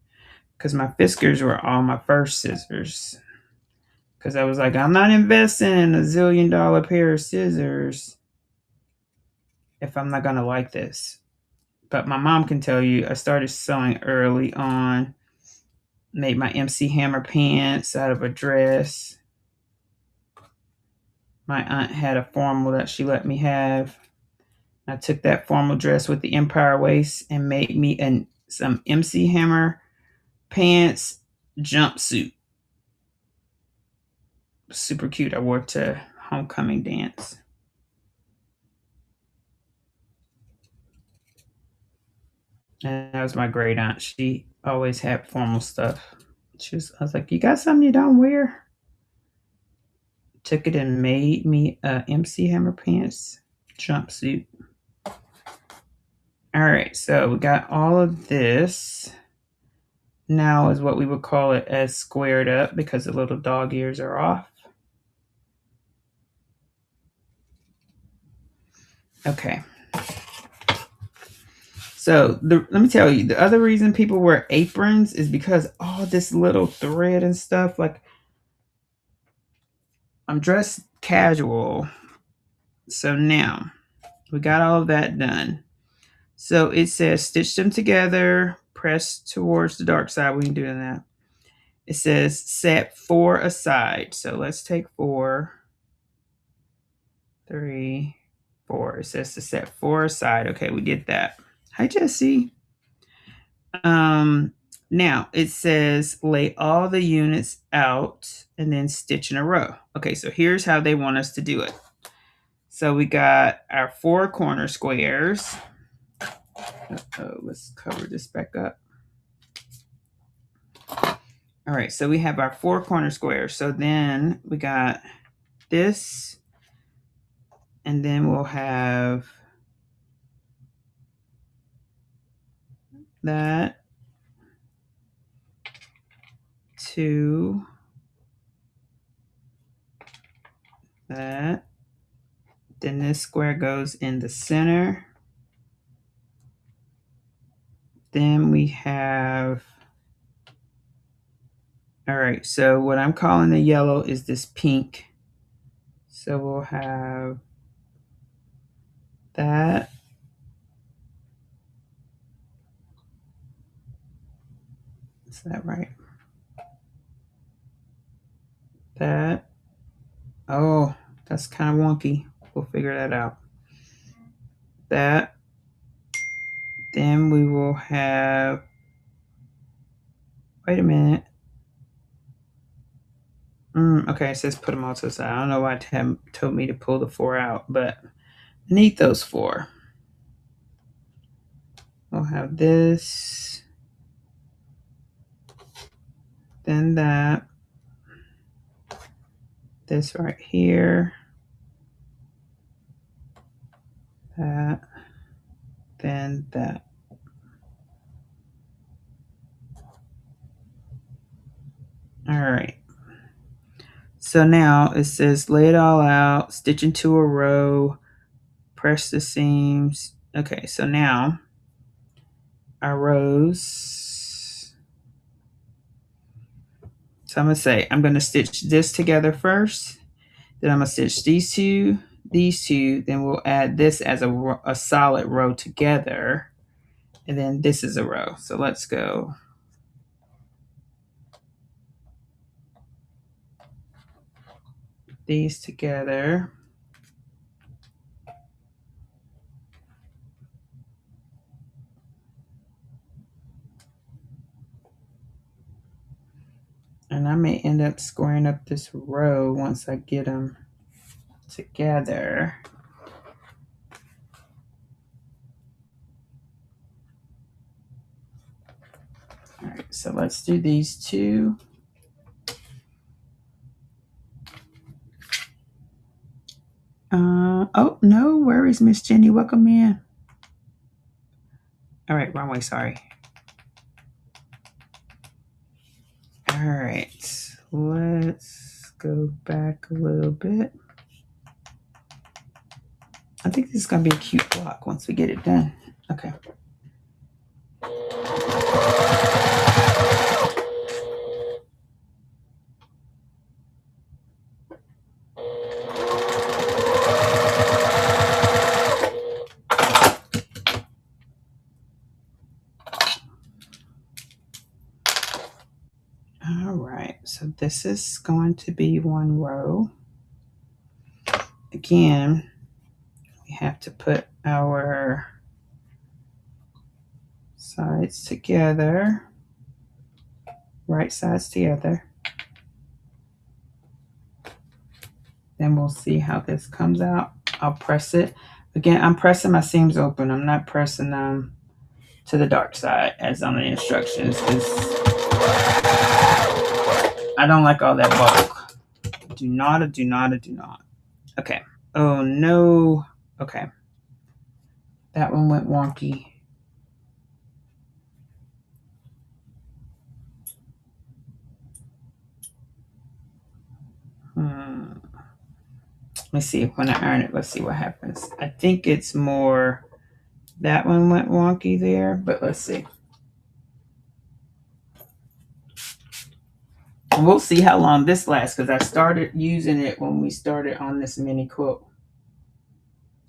because my Fiskars were all my first scissors. Because I was like, I'm not investing in $1 zillion pair of scissors if I'm not gonna like this. But my mom can tell you, I started sewing early on. Made my MC Hammer pants out of a dress. My aunt had a formal that she let me have. I took that formal dress with the empire waist and made me some MC Hammer pants jumpsuit. Super cute. I wore it to homecoming dance. And that was my great aunt. She always had formal stuff. I was like, you got something you don't wear? Took it and made me a MC Hammer pants jumpsuit. All right, so we got all of this. Now is what we would call it as squared up because the little dog ears are off. Okay. So let me tell you, the other reason people wear aprons is because all this little thread and stuff. Like I'm dressed casual. So now we got all of that done. So it says stitch them together, press towards the dark side when you're doing that. It says set 4 aside. So let's take 4, 3, 4. It says to set 4 aside. Okay, we get that. Hi, Jesse. Now it says lay all the units out and then stitch in a row. Okay, so here's how they want us to do it. So we got our 4 corner squares. Let's cover this back up. All right, so we have our 4 corner squares. So then we got this, and then we'll have that, 2, that. Then this square goes in the center. Then we have, all right, so what I'm calling the yellow is this pink. So we'll have that. Is that right? That. Oh, that's kind of wonky. We'll figure that out. That. Then we will have, wait a minute. Okay, it says put them all to the side. I don't know why Tim told me to pull the 4 out, but I need those 4. We'll have this, then that, this right here, that, then that. All right. So now it says lay it all out, stitch into a row, press the seams. Okay, so now our rows. So I'm going to stitch this together first. Then I'm going to stitch these two, then we'll add this as a solid row together. And then this is a row. So let's go. These together. And I may end up squaring up this row once I get them together. All right, so let's do these two. Oh, no worries, Miss Jenny. Welcome in. All right, wrong way, sorry. All right, let's go back a little bit. I think this is going to be a cute block once we get it done. Okay. All right, so this is going to be one row. Again, we have to put our sides together, right sides together. Then we'll see how this comes out. I'll press it. Again, I'm pressing my seams open. I'm not pressing them to the dark side as on the instructions because I don't like all that bulk. Do not. Okay. Oh no. Okay. That one went wonky. Let me see when I iron it. Let's see what happens. I think it's more that one went wonky there, but let's see. And we'll see how long this lasts because I started using it when we started on this mini quilt.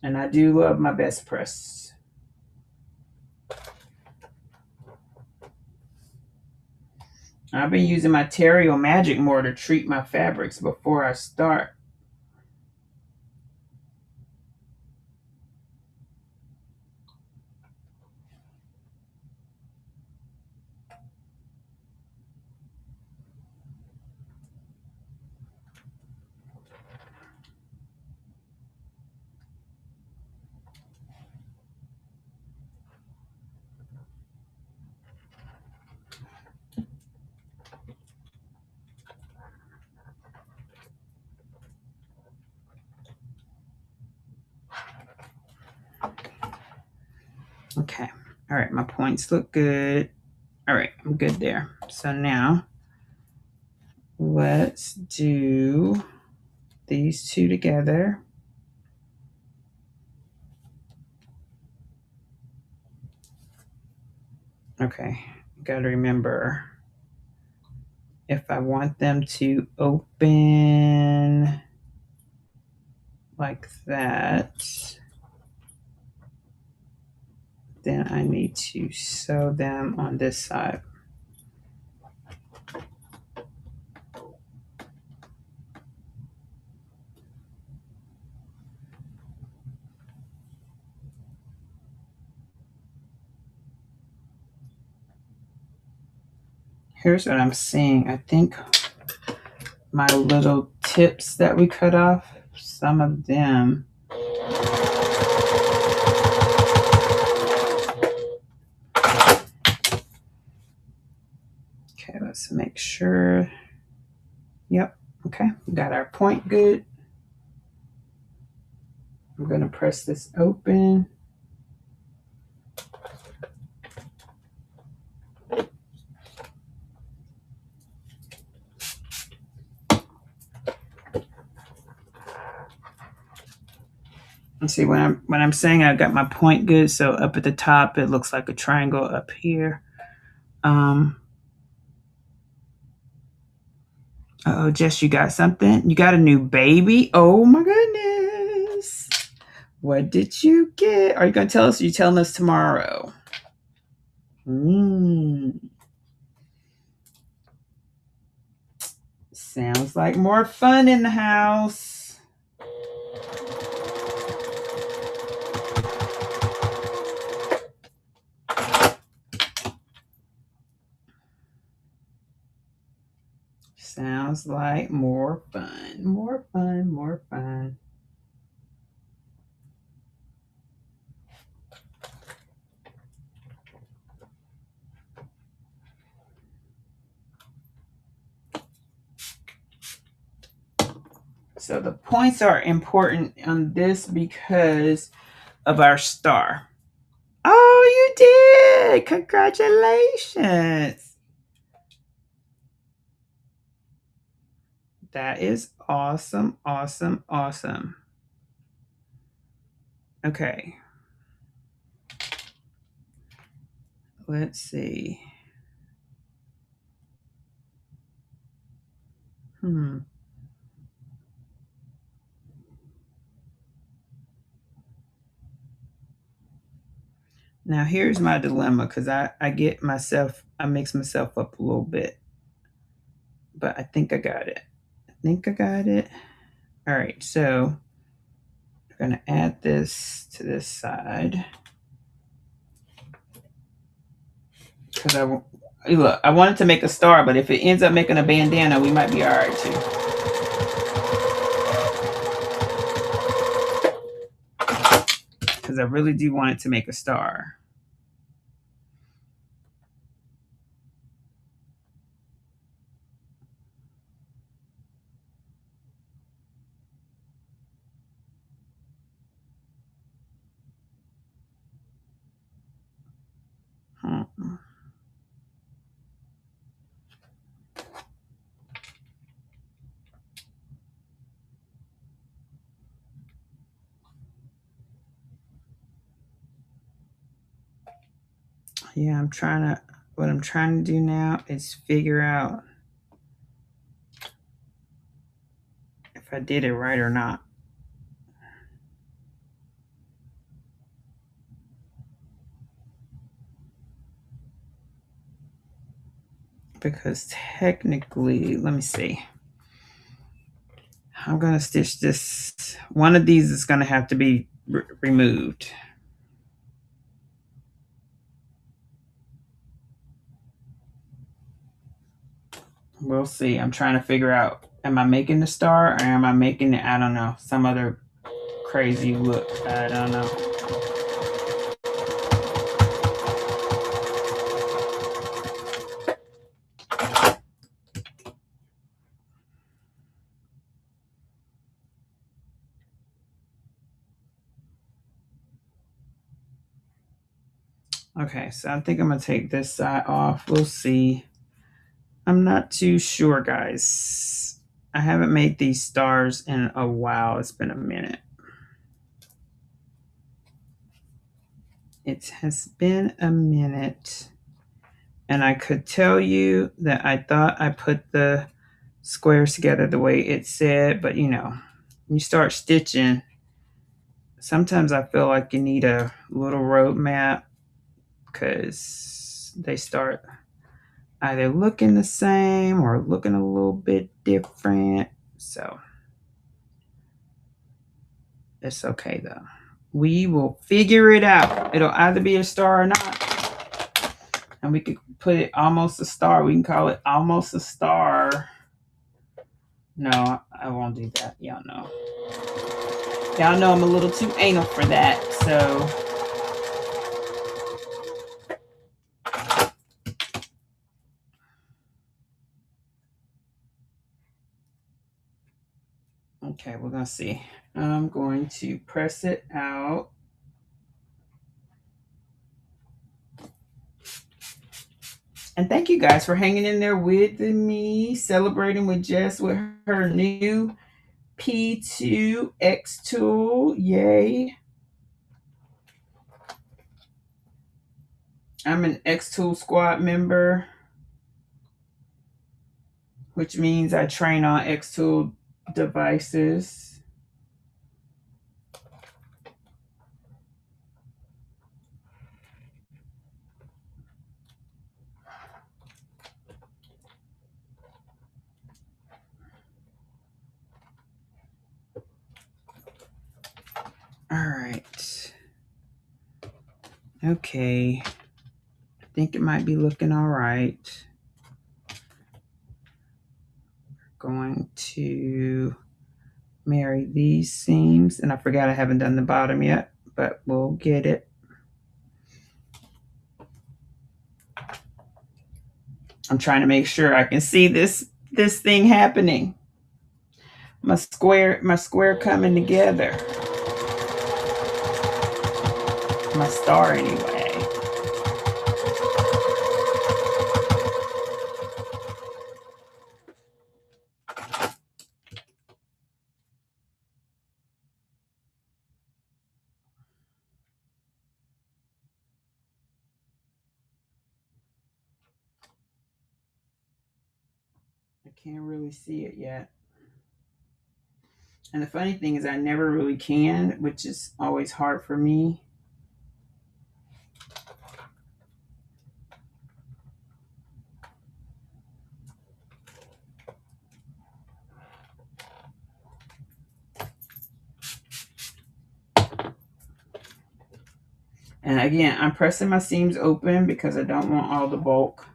And I do love my best press. I've been using my Terrio Magic more to treat my fabrics before I start. Okay. All right. My points look good. All right. I'm good there. So now let's do these two together. Okay. Got to remember if I want them to open like that, then I need to sew them on this side. Here's what I'm seeing. I think my little tips that we cut off, some of them okay, let's make sure. Yep. Okay, we got our point good. I'm going to press this open. And see when I'm saying I got my point good, so up at the top it looks like a triangle up here. Oh, Jess, you got something? You got a new baby? Oh my goodness. What did you get? Are you going to tell us or are you telling us tomorrow? Sounds like more fun in the house. sounds like more fun, more fun, more fun. So the points are important on this because of our star. Oh, you did! Congratulations! That is awesome, awesome, awesome. Okay. Let's see. Now here's my dilemma because I mix myself up a little bit. But I think I got it. All right, so I'm gonna add this to this side. Because look, I wanted to make a star, but if it ends up making a bandana, we might be all right too. Because I really do want it to make a star. Yeah, what I'm trying to do now is figure out if I did it right or not. Because technically, let me see. I'm going to stitch this. One of these is going to have to be removed. We'll see. I'm trying to figure out, am I making the star or am I making it, I don't know, some other crazy look. I don't know. Okay, so I think I'm going to take this side off. We'll see. I'm not too sure, guys. I haven't made these stars in a while. It's been a minute. It has been a minute. And I could tell you that I thought I put the squares together the way it said, but you know, when you start stitching, sometimes I feel like you need a little roadmap because they start either looking the same or looking a little bit different. So it's okay though. We will figure it out. It'll either be a star or not. And we could put it almost a star. We can call it almost a star. No, I won't do that. Y'all know. Y'all know I'm a little too anal for that. So okay, we're going to see. I'm going to press it out. And thank you guys for hanging in there with me, celebrating with Jess with her new P2 X tool. Yay. I'm an X Tool Squad member, which means I train on X Tool devices. All right. Okay. I think it might be looking all right. going to marry these seams, and I forgot I haven't done the bottom yet, but we'll get it. I'm trying to make sure I can see this thing happening. My square coming together. My star anyway. I can't really see it yet. And the funny thing is I never really can, which is always hard for me. And again, I'm pressing my seams open because I don't want all the bulk.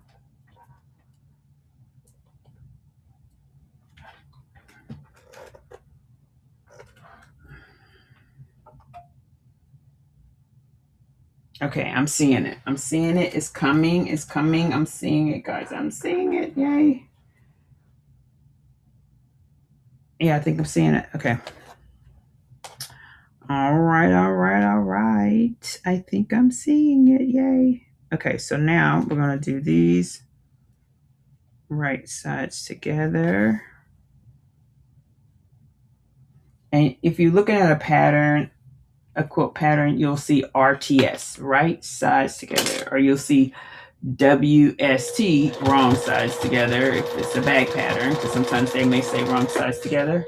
Okay, I'm seeing it. I'm seeing it. It's coming. It's coming. I'm seeing it, guys. I'm seeing it. Yay. Yeah, I think I'm seeing it. Okay. All right, all right, all right. I think I'm seeing it. Yay. Okay, so now we're going to do these right sides together. And if you're looking at a pattern, a quilt pattern, you'll see RTS, right sides together, or you'll see WST, wrong sides together, if it's a bag pattern, because sometimes they may say wrong sides together.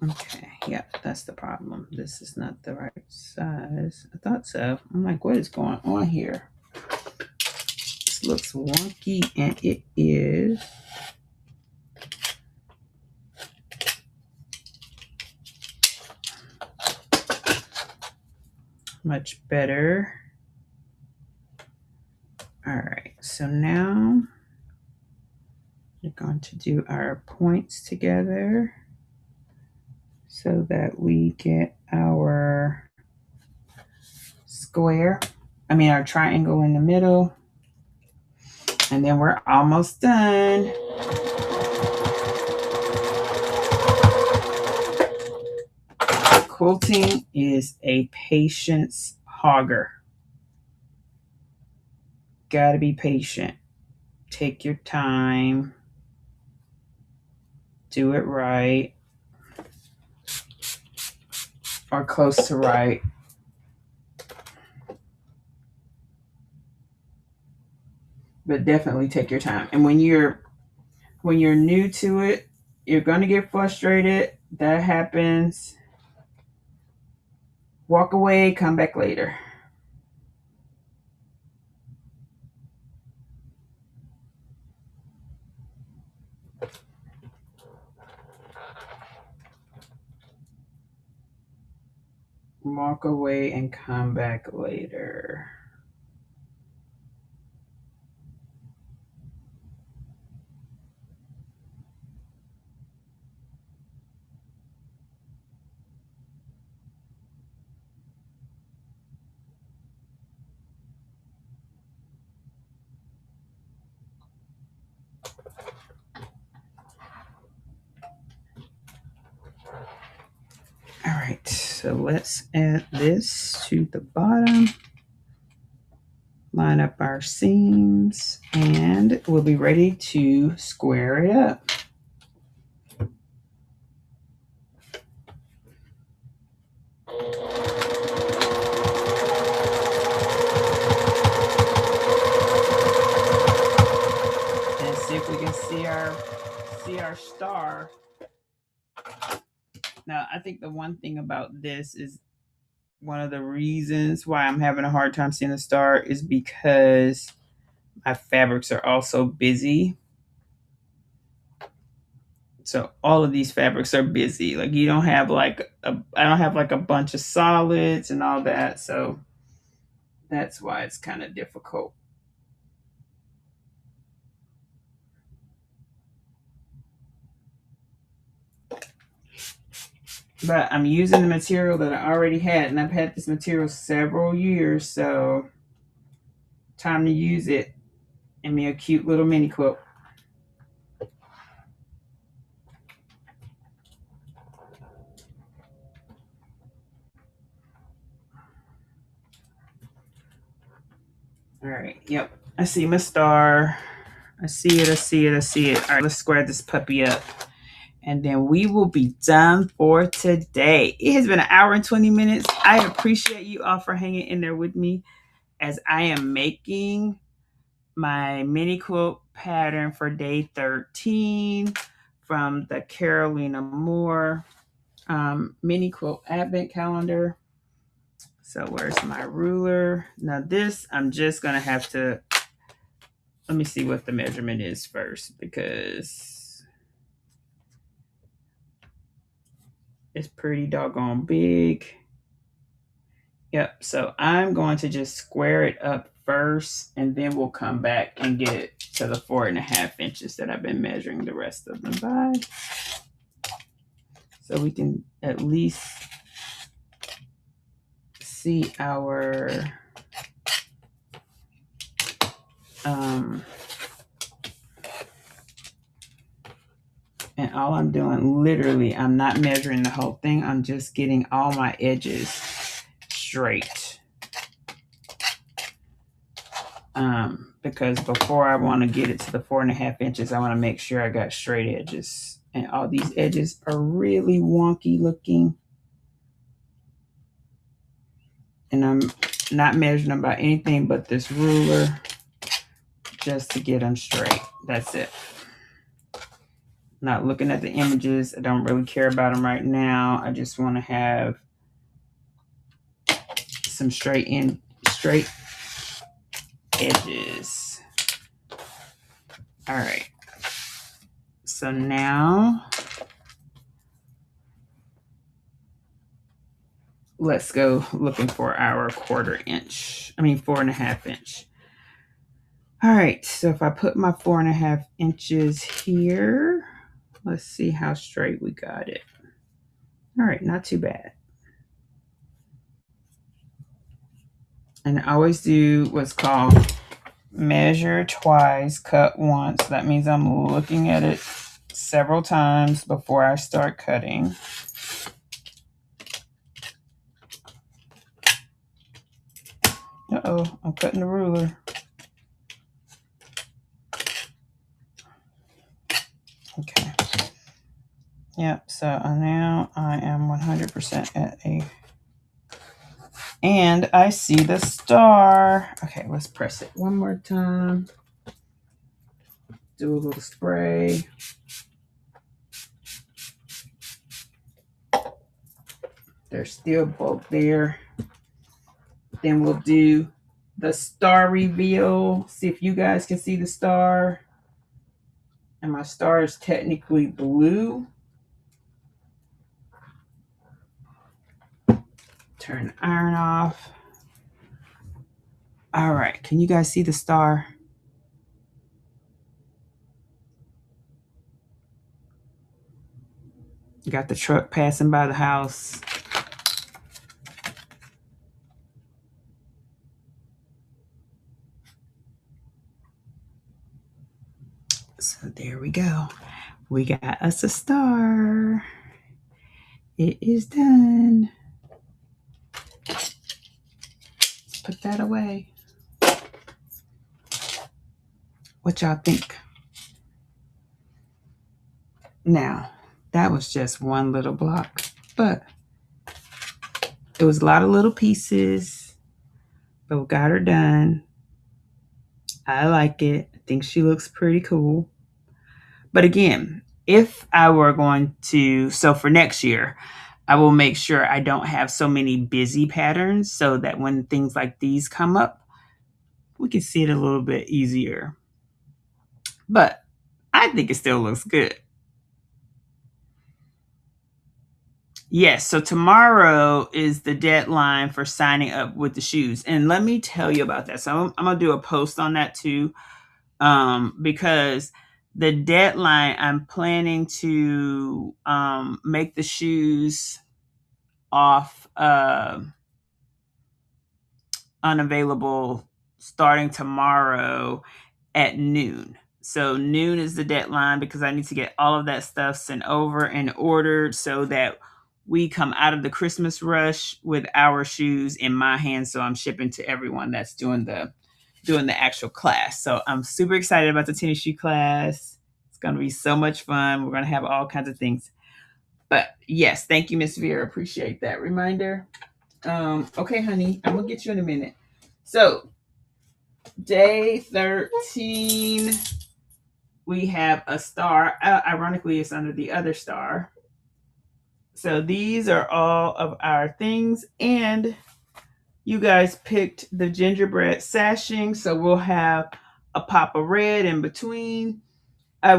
Okay, yeah, that's the problem. This is not the right size. I thought so. I'm like, what is going on here? This looks wonky, and it is. Much better. All right, so now we're going to do our points together so that we get our square, our triangle in the middle. And then we're almost done. Quilting is a patience hogger. Gotta be patient. Take your time. Do it right. Or close to right. But definitely take your time. And when you're new to it, you're going to get frustrated. That happens. Walk away, come back later. Walk away and come back later. All right, so let's add this to the bottom. Line up our seams, and we'll be ready to square it up. our star. Now, I think the one thing about this is one of the reasons why I'm having a hard time seeing the star is because my fabrics are also busy. So all of these fabrics are busy. Like you don't have like I don't have like a bunch of solids and all that. So that's why it's kind of difficult. But I'm using the material that I already had, and I've had this material several years, so time to use it and me a cute little mini quilt. All right, yep, I see my star. I see it, I see it, I see it. All right, let's square this puppy up. And then we will be done for today. It has been an hour and 20 minutes. I appreciate you all for hanging in there with me as I am making my mini quilt pattern for day 13 from the Carolina Moore mini quilt advent calendar. So where's my ruler? Now this, I'm just going to have to, let me see what the measurement is first because it's pretty doggone big. Yep, so I'm going to just square it up first and then we'll come back and get it to the 4.5 inches that I've been measuring the rest of them by. So we can at least see our and all I'm doing, literally, I'm not measuring the whole thing. I'm just getting all my edges straight. Because before I want to get it to the 4.5 inches, I want to make sure I got straight edges. And all these edges are really wonky looking. And I'm not measuring them by anything but this ruler just to get them straight. That's it. Not looking at the images. I don't really care about them right now. I just want to have some straight edges. All right. So now let's go looking for our 4.5 inch. All right. So if I put my 4.5 inches here, let's see how straight we got it. All right. Not too bad. And I always do what's called measure twice, cut once. That means I'm looking at it several times before I start cutting. Uh-oh, I'm cutting the ruler. Okay. Yep, so now I am 100% at a... And I see the star. Okay, let's press it one more time. Do a little spray. There's still bulk there. Then we'll do the star reveal. See if you guys can see the star. And my star is technically blue. Turn the iron off. All right, can you guys see the star? You got the truck passing by the house. So there we go. We got us a star. It is done. Let's put that away. What y'all think? Now, that was just one little block, but it was a lot of little pieces, but we got her done. I like it. I think she looks pretty cool. But again, if I were going to, so for next year, I will make sure I don't have so many busy patterns so that when things like these come up, we can see it a little bit easier. But I think it still looks good. Yes, so tomorrow is the deadline for signing up with the shoes. And let me tell you about that. So I'm going to do a post on that too, because the deadline, I'm planning to make the shoes off unavailable starting tomorrow at noon. So noon is the deadline because I need to get all of that stuff sent over and ordered so that we come out of the Christmas rush with our shoes in my hands. So I'm shipping to everyone that's doing the actual class. So I'm super excited about the tennis shoe class. It's going to be so much fun. We're going to have all kinds of things. But yes, thank you, Miss Vera. Appreciate that reminder. Okay, honey, I'm gonna get you in a minute. So, day 13, we have a star. Ironically, it's under the other star. So these are all of our things, and you guys picked the gingerbread sashing. So we'll have a pop of red in between. I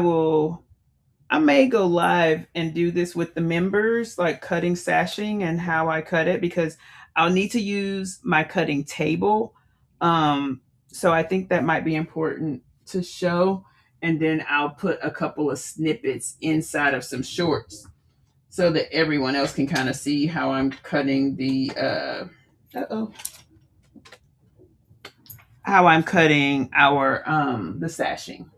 may go live and do this with the members, like cutting sashing and how I cut it, because I'll need to use my cutting table. So I think that might be important to show. And then I'll put a couple of snippets inside of some shorts so that everyone else can kind of see how I'm cutting how I'm cutting our the sashing.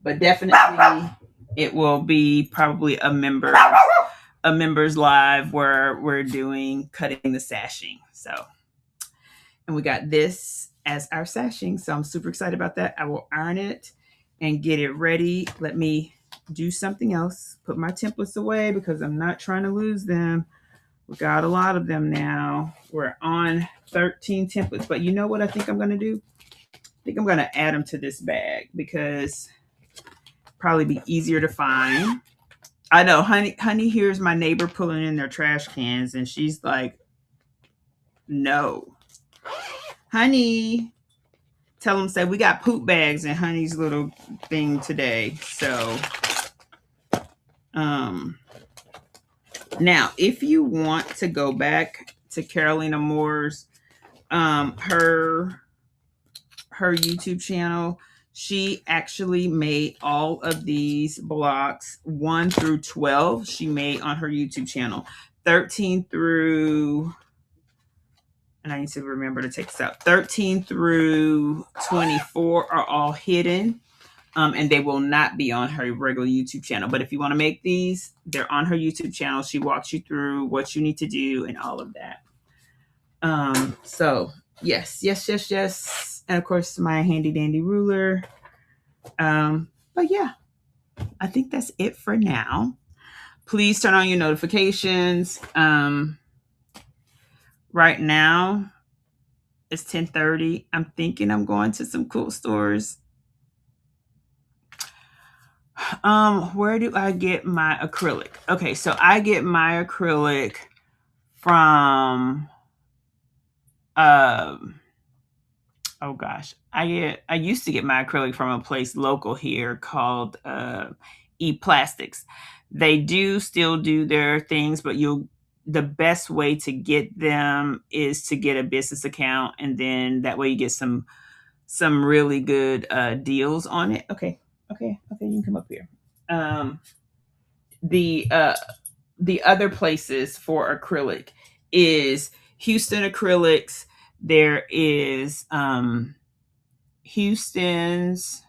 But definitely it will be probably a members live where we're doing cutting the sashing. So, and we got this as our sashing. So I'm super excited about that. I will iron it and get it ready. Let me do something else. Put my templates away because I'm not trying to lose them. We got a lot of them now. We're on 13 templates. But you know what I think I'm going to do? I think I'm going to add them to this bag because probably be easier to find. I know Hunni hears my neighbor pulling in their trash cans and she's like, no. Hunni, tell them, say we got poop bags in Hunni's little thing today. So now if you want to go back to Carolina Moore's her YouTube channel, she actually made all of these blocks 1 through 12 she made on her YouTube channel. 13 through, and I need to remember to take this out, 13 through 24 are all hidden. And they will not be on her regular YouTube channel. But if you want to make these, they're on her YouTube channel. She walks you through what you need to do and all of that. So yes. And of course, my handy dandy ruler. But yeah, I think that's it for now. Please turn on your notifications. Right now, it's 10:30. I'm thinking I'm going to some cool stores. Where do I get my acrylic? Okay, so I get my acrylic from oh gosh. I used to get my acrylic from a place local here called E-Plastics. They do still do their things, but the best way to get them is to get a business account, and then that way you get some really good deals on it. Okay, you can come up here. The other places for acrylic is Houston Acrylics. There is Houston's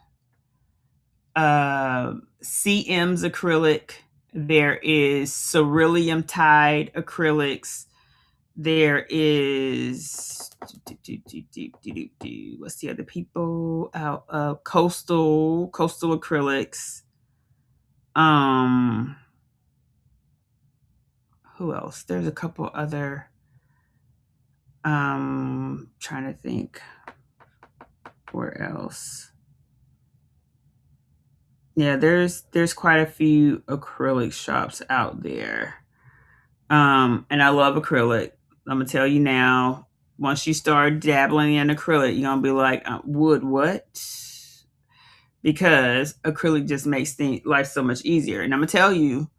CM's acrylic. There is Ceruleum Tide acrylics. There is what's the other people out of Coastal acrylics. Who else? There's a couple other trying to think where else. Yeah, there's quite a few acrylic shops out there. And I love acrylic. I'm gonna tell you now, once you start dabbling in acrylic, you're gonna be like, wood what? Because acrylic just makes life so much easier. And I'm gonna tell you,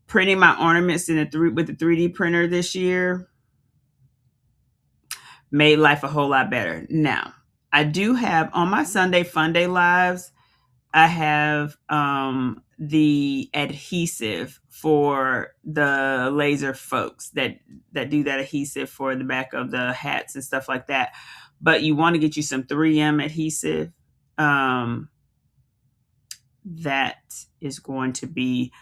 printing my ornaments with the 3D printer this year made life a whole lot better. Now, I do have on my Sunday Fun Day lives, I have the adhesive for the laser folks that do that adhesive for the back of the hats and stuff like that. But you want to get you some 3M adhesive. That is going to be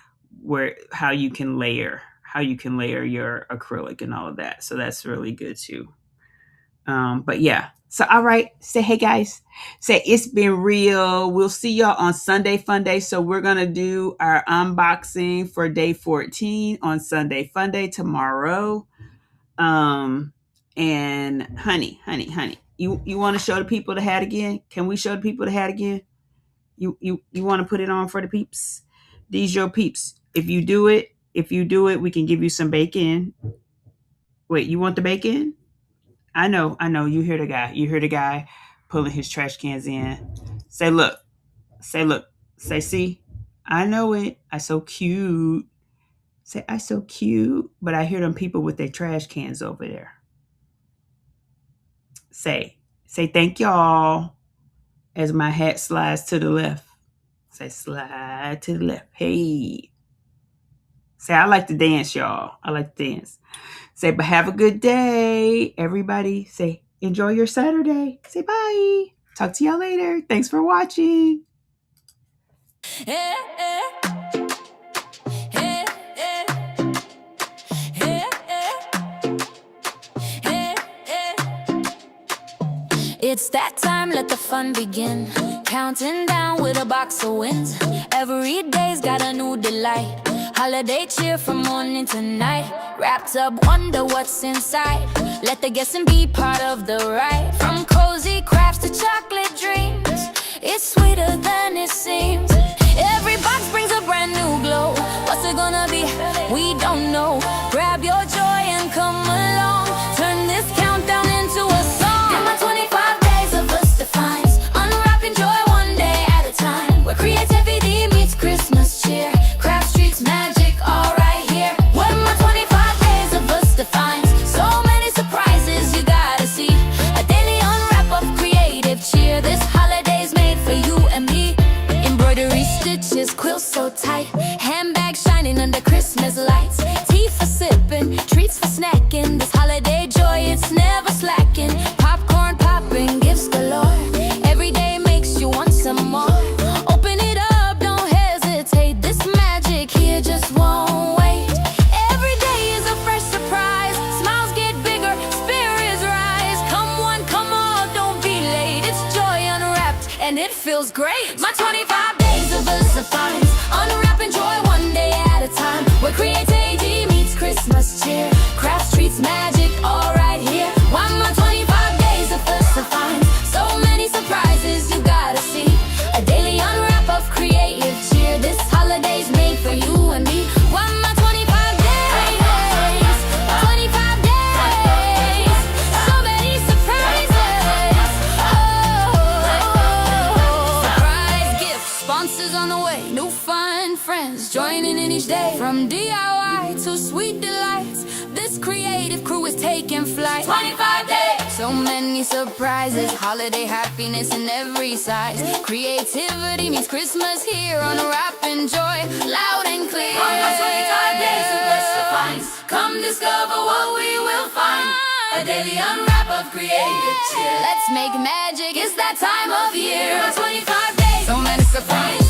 how you can layer your acrylic and all of that. So that's really good too. But yeah. So all right, say hey guys. Say it's been real. We'll see y'all on Sunday Fun Day. So we're gonna do our unboxing for day 14 on Sunday Fun Day tomorrow. And honey, you want to show the people the hat again? Can we show the people the hat again? You want to put it on for the peeps? These your peeps. If you do it, we can give you some bacon. Wait, you want the bacon? I know. You hear the guy. You hear the guy pulling his trash cans in. Say look. Say see. I know it. I so cute. Say I so cute. But I hear them people with their trash cans over there. Say thank y'all as my hat slides to the left. Say slide to the left. Hey. Say I like to dance, y'all. I like to dance. Say, but have a good day, everybody. Say, enjoy your Saturday. Say bye. Talk to y'all later. Thanks for watching. It's that time, let the fun begin. Counting down with a box of wins. Every day's got a new delight. Holiday cheer from morning to night. Wrapped up, wonder what's inside. Let the guessing be part of the ride. From cozy crafts to chocolate dreams, it's sweeter than it seems. Every box brings a brand new glow. What's it gonna be? We don't know. Grab your joy and come along. Turn this countdown into a song. In my 25 days of us defines, unwrapping joy one day at a time. Where creativity meets Christmas cheer. Craft streets magic all right here. When my 25 days of us defines, so many surprises you gotta see. A daily unwrap of creative cheer. This holiday's made for you and me. Embroidery stitches, quilts so tight. Handbags shining under Christmas lights. Tea for sipping, treats for snacking. This holiday joy, it's never slacking. Popcorn popping, gifts galore. Every day makes you want some more. Open it up, don't hesitate. This magic here just won't wait. Every day is a fresh surprise. Smiles get bigger, spirits rise. Come one, come all, don't be late. It's joy unwrapped and it feels great. My 25 days of us defines, unwrapping joy one day at a time. Where creativity meets Christmas cheer. Craft streets magic all right here. Why my 25 days of us defines, so many surprises you gotta see. A daily unwrap of creative cheer. This holiday's made for you and me. Why my 25 days, 25 days, so many surprises. Oh, surprise gifts, sponsors on the way, new fun friends joining in each day. From DIY to sweet delights, this creative crew is taking flight. 25 days, so many surprises. Holiday happiness in every size. Creativity means Christmas here. Unwrapping joy, loud and clear. On my 25 days of best defines, come discover what we will find. A daily unwrap of creative cheer. Let's make magic, it's that time of year. 25 days, so many surprises.